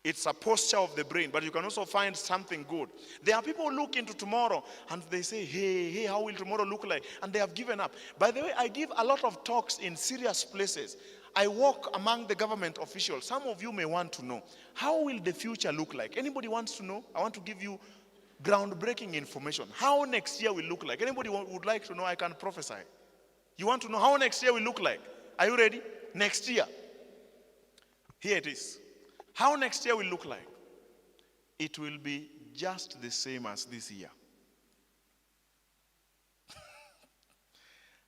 It's a posture of the brain, but you can also find something good. There are people who look into tomorrow and they say, hey, how will tomorrow look like? And they have given up. By the way, I give a lot of talks in serious places. I walk among the government officials. Some of you may want to know, how will the future look like? Anybody wants to know? I want to give you groundbreaking information. How next year will look like? Anybody would like to know? I can prophesy. You want to know how next year will look like? Are you ready? Next year. Here it is. How next year will look like? It will be just the same as this year.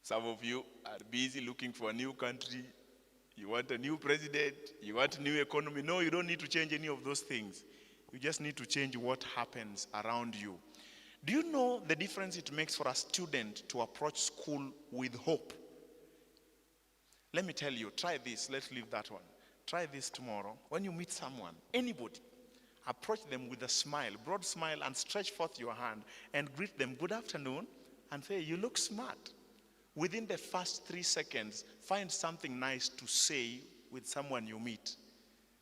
Some of you are busy looking for a new country. You want a new president. You want a new economy. No, you don't need to change any of those things. You just need to change what happens around you. Do you know the difference it makes for a student to approach school with hope? Let me tell you, try this. Let's leave that one. Try this tomorrow. When you meet someone, anybody, approach them with a smile, broad smile, and stretch forth your hand and greet them, good afternoon, and say, you look smart. Within the first 3 seconds, find something nice to say with someone you meet.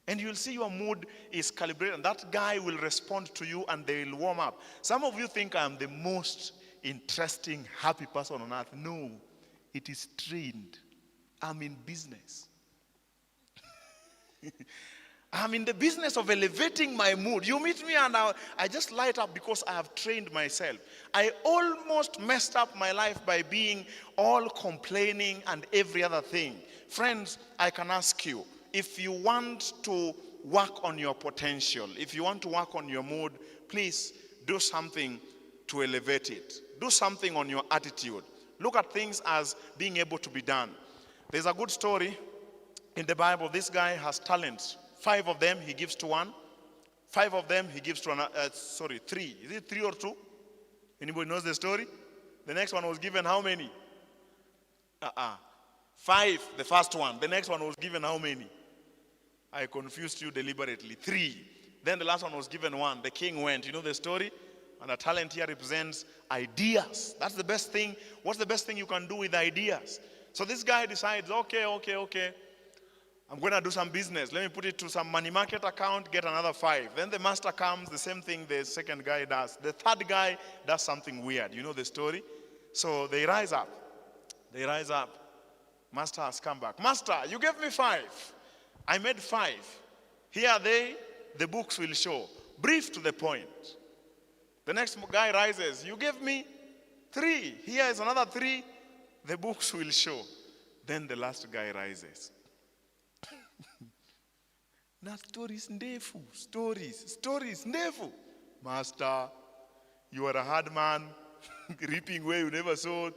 And you'll see your mood is calibrated, and that guy will respond to you and they will warm up. Some of you think I'm the most interesting, happy person on earth. No, it is trained. I'm in business. I'm in the business of elevating my mood. You meet me and I just light up because I have trained myself. I almost messed up my life by being all complaining and every other thing. Friends, I can ask you, if you want to work on your potential, if you want to work on your mood, please do something to elevate it. Do something on your attitude. Look at things as being able to be done. There's a good story in the Bible. This guy has talents. 5 of them he gives to one. 5 of them he gives to another. 3. Is it 3 or 2? Anybody knows the story? The next one was given how many? 5, the first one. The next one was given how many? I confused you deliberately. 3. Then the last one was given 1. The king went. You know the story? And a talent here represents ideas. That's the best thing. What's the best thing you can do with ideas? So this guy decides, okay. I'm going to do some business. Let me put it to some money market account, get another 5. Then the master comes, the same thing the second guy does. The third guy does something weird. You know the story? So they rise up. Master has come back. Master, you gave me 5. I made 5. Here are they. The books will show. Brief to the point. The next guy rises. You gave me 3. Here is another 3. The books will show. Then the last guy rises. Na stories ndefu. Stories ndefu. Master, you are a hard man, reaping where you never sowed.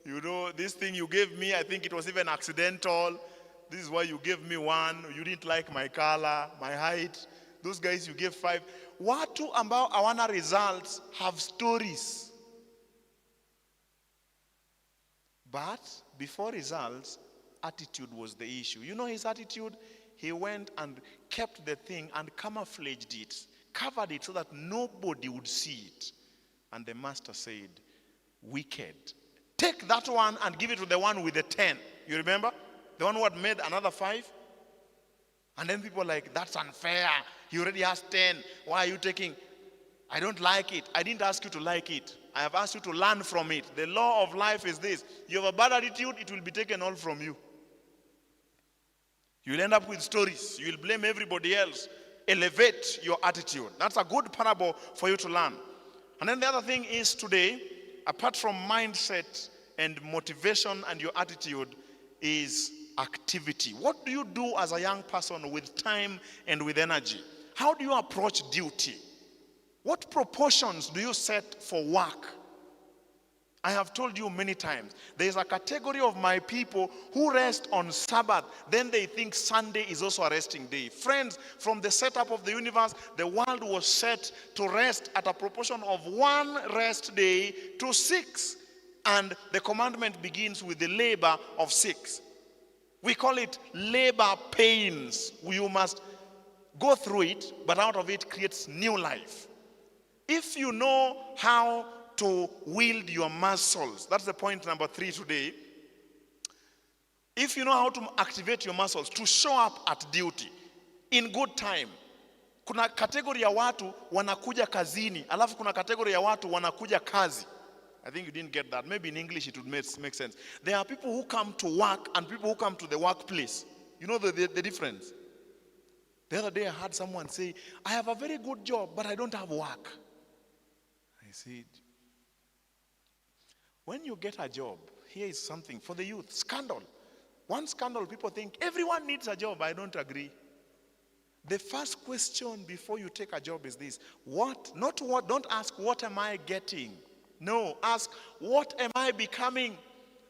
You know, this thing you gave me, I think it was even accidental. This is why you gave me 1. You didn't like my color, my height. Those guys you gave 5. Watu ambao hawana results have stories. But before results, attitude was the issue. You know his attitude? He went and kept the thing and camouflaged it, covered it so that nobody would see it. And the master said, wicked. Take that one and give it to the one with the 10. You remember? The one who had made another 5. And then people are like, that's unfair. He already has 10. Why are you taking? I don't like it. I didn't ask you to like it. I have asked you to learn from it. The law of life is this. You have a bad attitude, it will be taken all from you. You will end up with stories. You will blame everybody else. Elevate your attitude. That's a good parable for you to learn. And then the other thing is today, apart from mindset and motivation and your attitude, is activity. What do you do as a young person with time and with energy? How do you approach duty? What proportions do you set for work? I have told you many times, there is a category of my people who rest on Sabbath. Then they think Sunday is also a resting day. Friends, from the setup of the universe, the world was set to rest at a proportion of 1 rest day to 6. And the commandment begins with the labor of 6. We call it labor pains. You must go through it, but out of it creates new life. If you know how to wield your muscles, that's the point number 3 today. If you know how to activate your muscles to show up at duty in good time. Kuna kategori ya watu wanakuja kazini, alafu kuna kategori ya watu wanakuja kazi. I think you didn't get that. Maybe in English it would make sense. There are people who come to work and people who come to the workplace. You know the difference? The other day I heard someone say, I have a very good job, but I don't have work. I said, when you get a job, here is something for the youth. Scandal. One scandal, people think everyone needs a job. I don't agree. The first question before you take a job is this. Don't ask, what am I getting? No, ask, what am I becoming?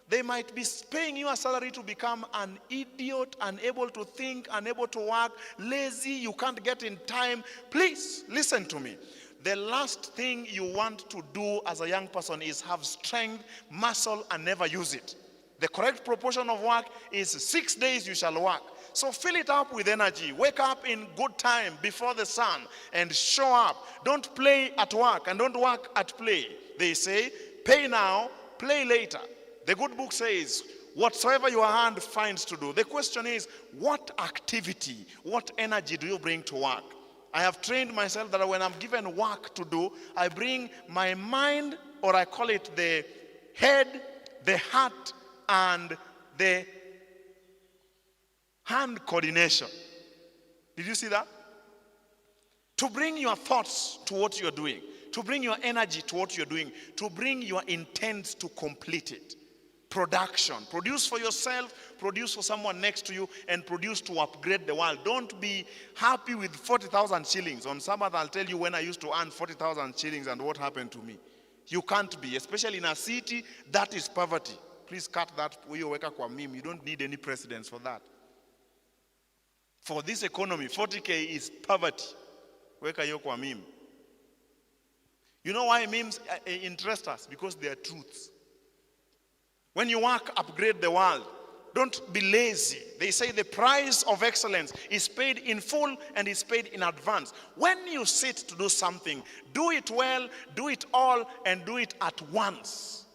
They might be paying you a salary to become an idiot, unable to think, unable to work, lazy, you can't get in time. Please, listen to me. The last thing you want to do as a young person is have strength, muscle, and never use it. The correct proportion of work is 6 days you shall work. So fill it up with energy. Wake up in good time before the sun and show up. Don't play at work and don't work at play. They say, pay now, play later. The good book says, whatsoever your hand finds to do. The question is, what activity, what energy do you bring to work? I have trained myself that when I'm given work to do, I bring my mind, or I call it the head, the heart, and the hand coordination. Did you see that? To bring your thoughts to what you're doing, to bring your energy to what you're doing, to bring your intent to complete it. Production. Produce for yourself, produce for someone next to you, and produce to upgrade the world. Don't be happy with 40,000 shillings. On Sabbath, I'll tell you when I used to earn 40,000 shillings and what happened to me. You can't be, especially in a city that is poverty. Please cut that. You don't need any precedence for that. For this economy, 40K is poverty. You know why memes interest us? Because they are truths. When you work, upgrade the world. Don't be lazy. They say the price of excellence is paid in full and is paid in advance. When you sit to do something, do it well, do it all, and do it at once.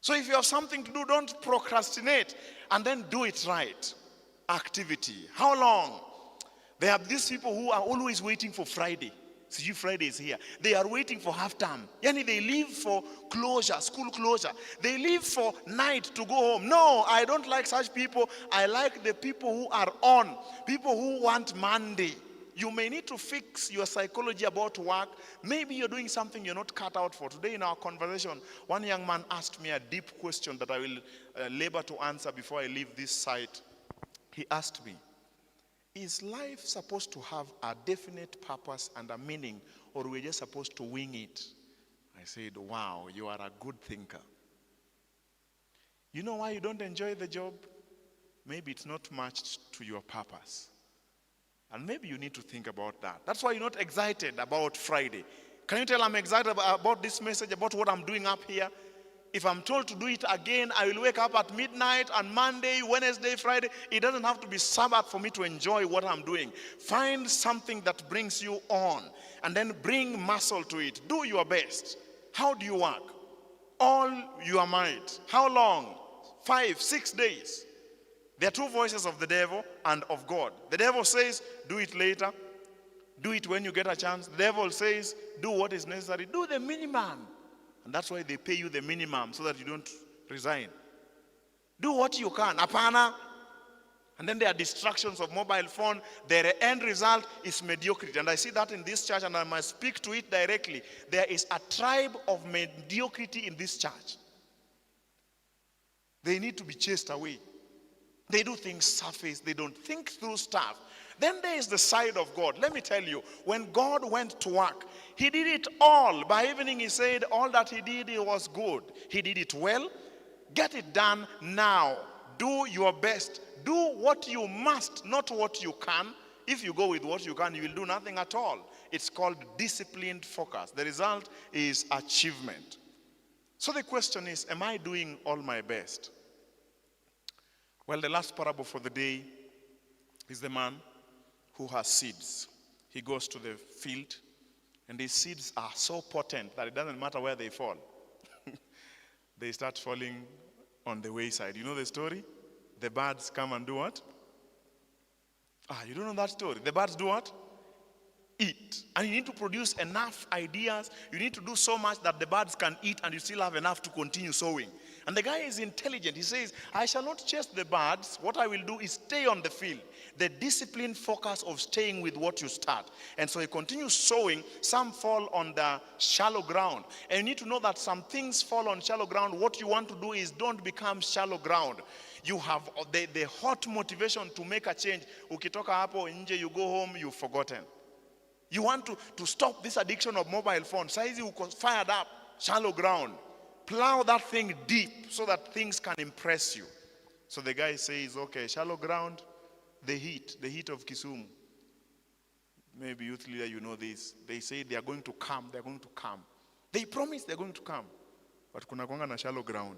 So if you have something to do, don't procrastinate, and then do it right. Activity. How long? There are these people who are always waiting for Friday. See, Friday is here. They are waiting for half term. Yani they leave for closure, school closure. They leave for night to go home. No, I don't like such people. I like the people who are on. People who want Monday. You may need to fix your psychology about work. Maybe you're doing something you're not cut out for. Today in our conversation, one young man asked me a deep question that I will labor to answer before I leave this site. He asked me, is life supposed to have a definite purpose and a meaning, or we're just supposed to wing it? I said, wow, you are a good thinker. You know why you don't enjoy the job? Maybe it's not matched to your purpose. And maybe you need to think about that. That's why you're not excited about Friday. Can you tell I'm excited about this message, about what I'm doing up here? If I'm told to do it again, I will wake up at midnight on Monday, Wednesday, Friday. It doesn't have to be Sabbath for me to enjoy what I'm doing. Find something that brings you on and then bring muscle to it. Do your best. How do you work? All your might. How long? 5, 6 days. There are two voices of the devil and of God. The devil says, do it later. Do it when you get a chance. The devil says, do what is necessary. Do the minimum. And that's why they pay you the minimum, so that you don't resign. Do what you can. Apana. And then there are distractions of mobile phone. The end result is mediocrity. And I see that in this church, and I must speak to it directly. There is a tribe of mediocrity in this church. They need to be chased away. They do things surface. They don't think through stuff. Then there is the side of God. Let me tell you, when God went to work, he did it all. By evening he said all that he did, it was good. He did it well. Get it done now. Do your best. Do what you must, not what you can. If you go with what you can, you will do nothing at all. It's called disciplined focus. The result is achievement. So the question is, am I doing all my best? Well, the last parable for the day is the man who has seeds. He goes to the field, and these seeds are so potent that it doesn't matter where they fall. They start falling on the wayside. You know the story? The birds come and do what? You don't know that story. The birds do what? Eat. And you need to produce enough ideas. You need to do so much that the birds can eat and you still have enough to continue sowing. And the guy is intelligent. He says, I shall not chase the birds. What I will do is stay on the field. The disciplined focus of staying with what you start. And so he continues sowing. Some fall on the shallow ground. And you need to know that some things fall on shallow ground. What you want to do is don't become shallow ground. You have the hot motivation to make a change. Ukitoka hapo nje, you go home, you've forgotten. You want to stop this addiction of mobile phone. Saizi uko fired up, shallow ground. Plow that thing deep so that things can impress you. So the guy says, okay, shallow ground, the heat of Kisumu. Maybe youth leader, you know this. They say they are going to come, they are going to come. They promise they are going to come. But kuna kwanga na shallow ground.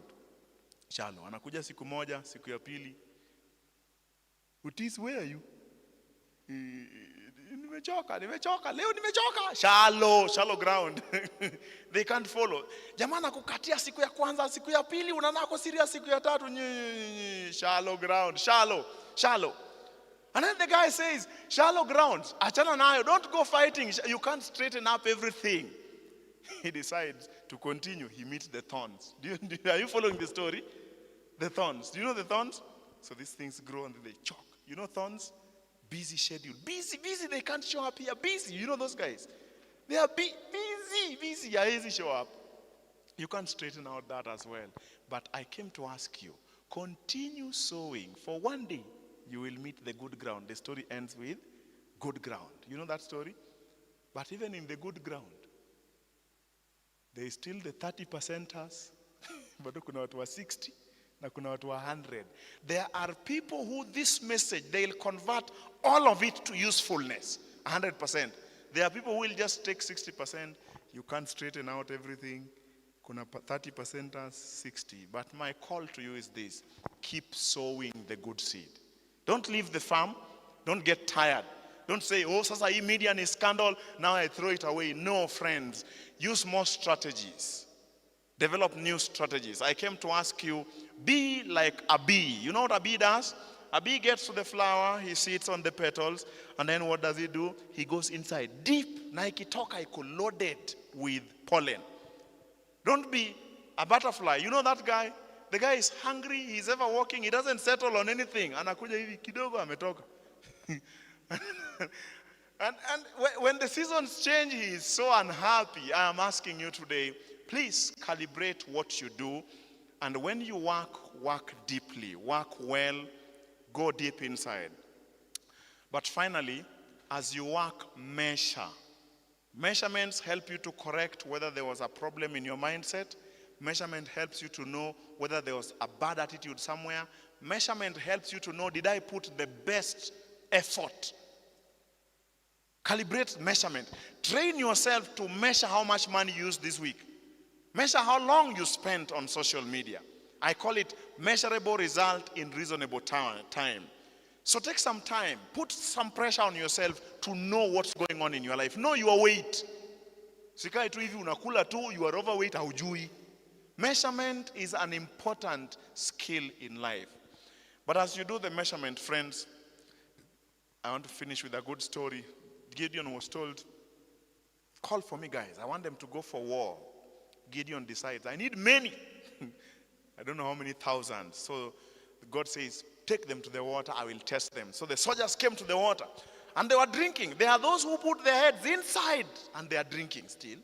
Shallow. Anakuja siku moja, siku ya pili. Utis, where are you? Nimechoka, leo nimechoka. Shallow ground. They can't follow. Jamana kukatia siku ya kwanza, siku ya pili, unanako serious siku ya tatu. Shallow ground, shallow. And then the guy says, shallow ground, achana nayo, don't go fighting. You can't straighten up everything. He decides to continue. He meets the thorns. Are you following the story? The thorns. Do you know the thorns? So these things grow and they choke. You know thorns? Busy schedule. Busy. They can't show up here. Busy. You know those guys? They are busy. Haezi show up. You can't straighten out that as well. But I came to ask you, continue sowing, for one day you will meet the good ground. The story ends with good ground. You know that story? But even in the good ground, there is still the 30%ers, bado kuna watu wa 60 na kuna watu wa 100. There are people who this message, they'll convert all of it to usefulness, 100%. There are people who will just take 60%. You can't straighten out everything. Kuna 30%ers, 60. But my call to you is this: keep sowing the good seed. Don't leave the farm. Don't get tired. Don't say, oh, sasa hii media ni scandal, now I throw it away. No, friends. Use more strategies. Develop new strategies. I came to ask you, be like a bee. You know what a bee does? A bee gets to the flower, he sits on the petals, and then what does he do? He goes inside, deep, na ikitoka iko loaded with pollen. Don't be a butterfly. You know that guy? The guy is hungry, he's ever walking, he doesn't settle on anything. Anakuja hivi kidogo ametoka. And when the seasons change, he is so unhappy. I am asking you today, please calibrate what you do. And when you work deeply, work well, go deep inside. But finally, as you work, measure. Measurements help you to correct whether there was a problem in your mindset. Measurement helps you to know whether there was a bad attitude somewhere. Measurement helps you to know, did I put the best effort? Calibrate measurement. Train yourself to measure how much money you used this week. Measure how long you spent on social media. I call it measurable result in reasonable time. So take some time. Put some pressure on yourself to know what's going on in your life. Know your weight. Sikai tu hivi unakula tu, you are overweight, haujui. Measurement is an important skill in life. But as you do the measurement, friends, I want to finish with a good story. Gideon was told, call for me, guys. I want them to go for war. Gideon decides, I need many. I don't know how many thousands. So God says, take them to the water, I will test them. So the soldiers came to the water and they were drinking. There are those who put their heads inside and they are drinking still.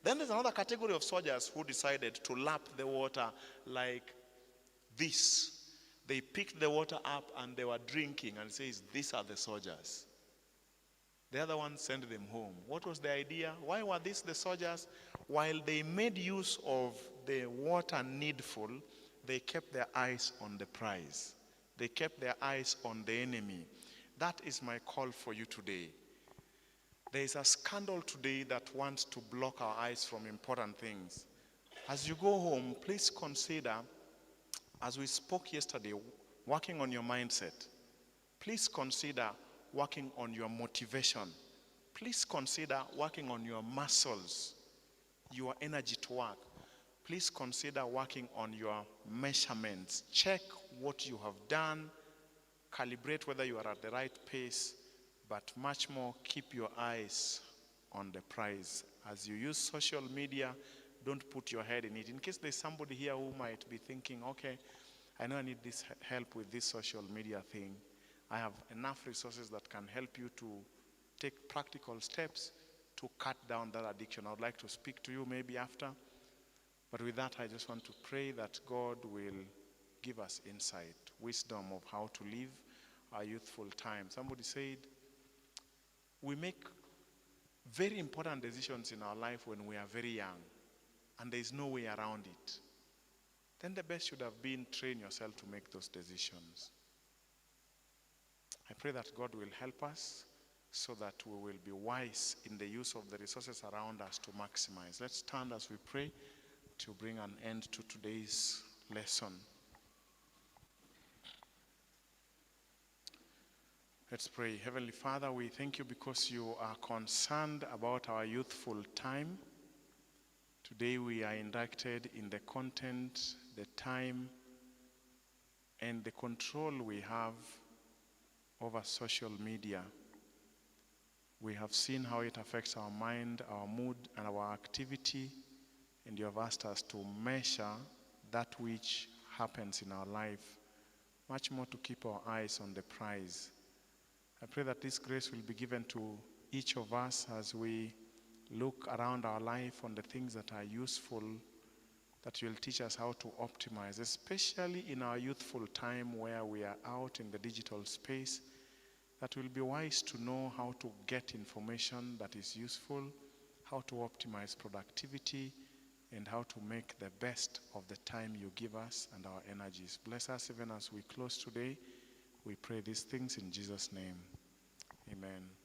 Then there's another category of soldiers who decided to lap the water like this. They picked the water up and they were drinking, and says, these are the soldiers. The other one sent them home. What was the idea? Why were these the soldiers? While they made use of the water needful, they kept their eyes on the prize. They kept their eyes on the enemy. That is my call for you today. There is a scandal today that wants to block our eyes from important things. As you go home, please consider, as we spoke yesterday, working on your mindset. Please consider working on your motivation. Please consider working on your muscles, your energy to work. Please consider working on your measurements. Check what you have done. Calibrate whether you are at the right pace. But much more, keep your eyes on the prize. As you use social media, don't put your head in it. In case there's somebody here who might be thinking, okay, I know I need this help with this social media thing. I have enough resources that can help you to take practical steps to cut down that addiction. I would like to speak to you maybe after. But with that, I just want to pray that God will give us insight, wisdom of how to live our youthful time. Somebody said, we make very important decisions in our life when we are very young, and there is no way around it. Then the best should have been train yourself to make those decisions. I pray that God will help us so that we will be wise in the use of the resources around us to maximize. Let's stand as we pray to bring an end to today's lesson. Let's pray. Heavenly Father, we thank you because you are concerned about our youthful time. Today we are inducted in the content, the time, and the control we have over social media. We have seen how it affects our mind, our mood, and our activity, and you have asked us to measure that which happens in our life, much more to keep our eyes on the prize. I pray that this grace will be given to each of us as we look around our life on the things that are useful, that you'll teach us how to optimize, especially in our youthful time where we are out in the digital space, that we'll be wise to know how to get information that is useful, how to optimize productivity, and how to make the best of the time you give us and our energies. Bless us even as we close today. We pray these things in Jesus' name. Amen.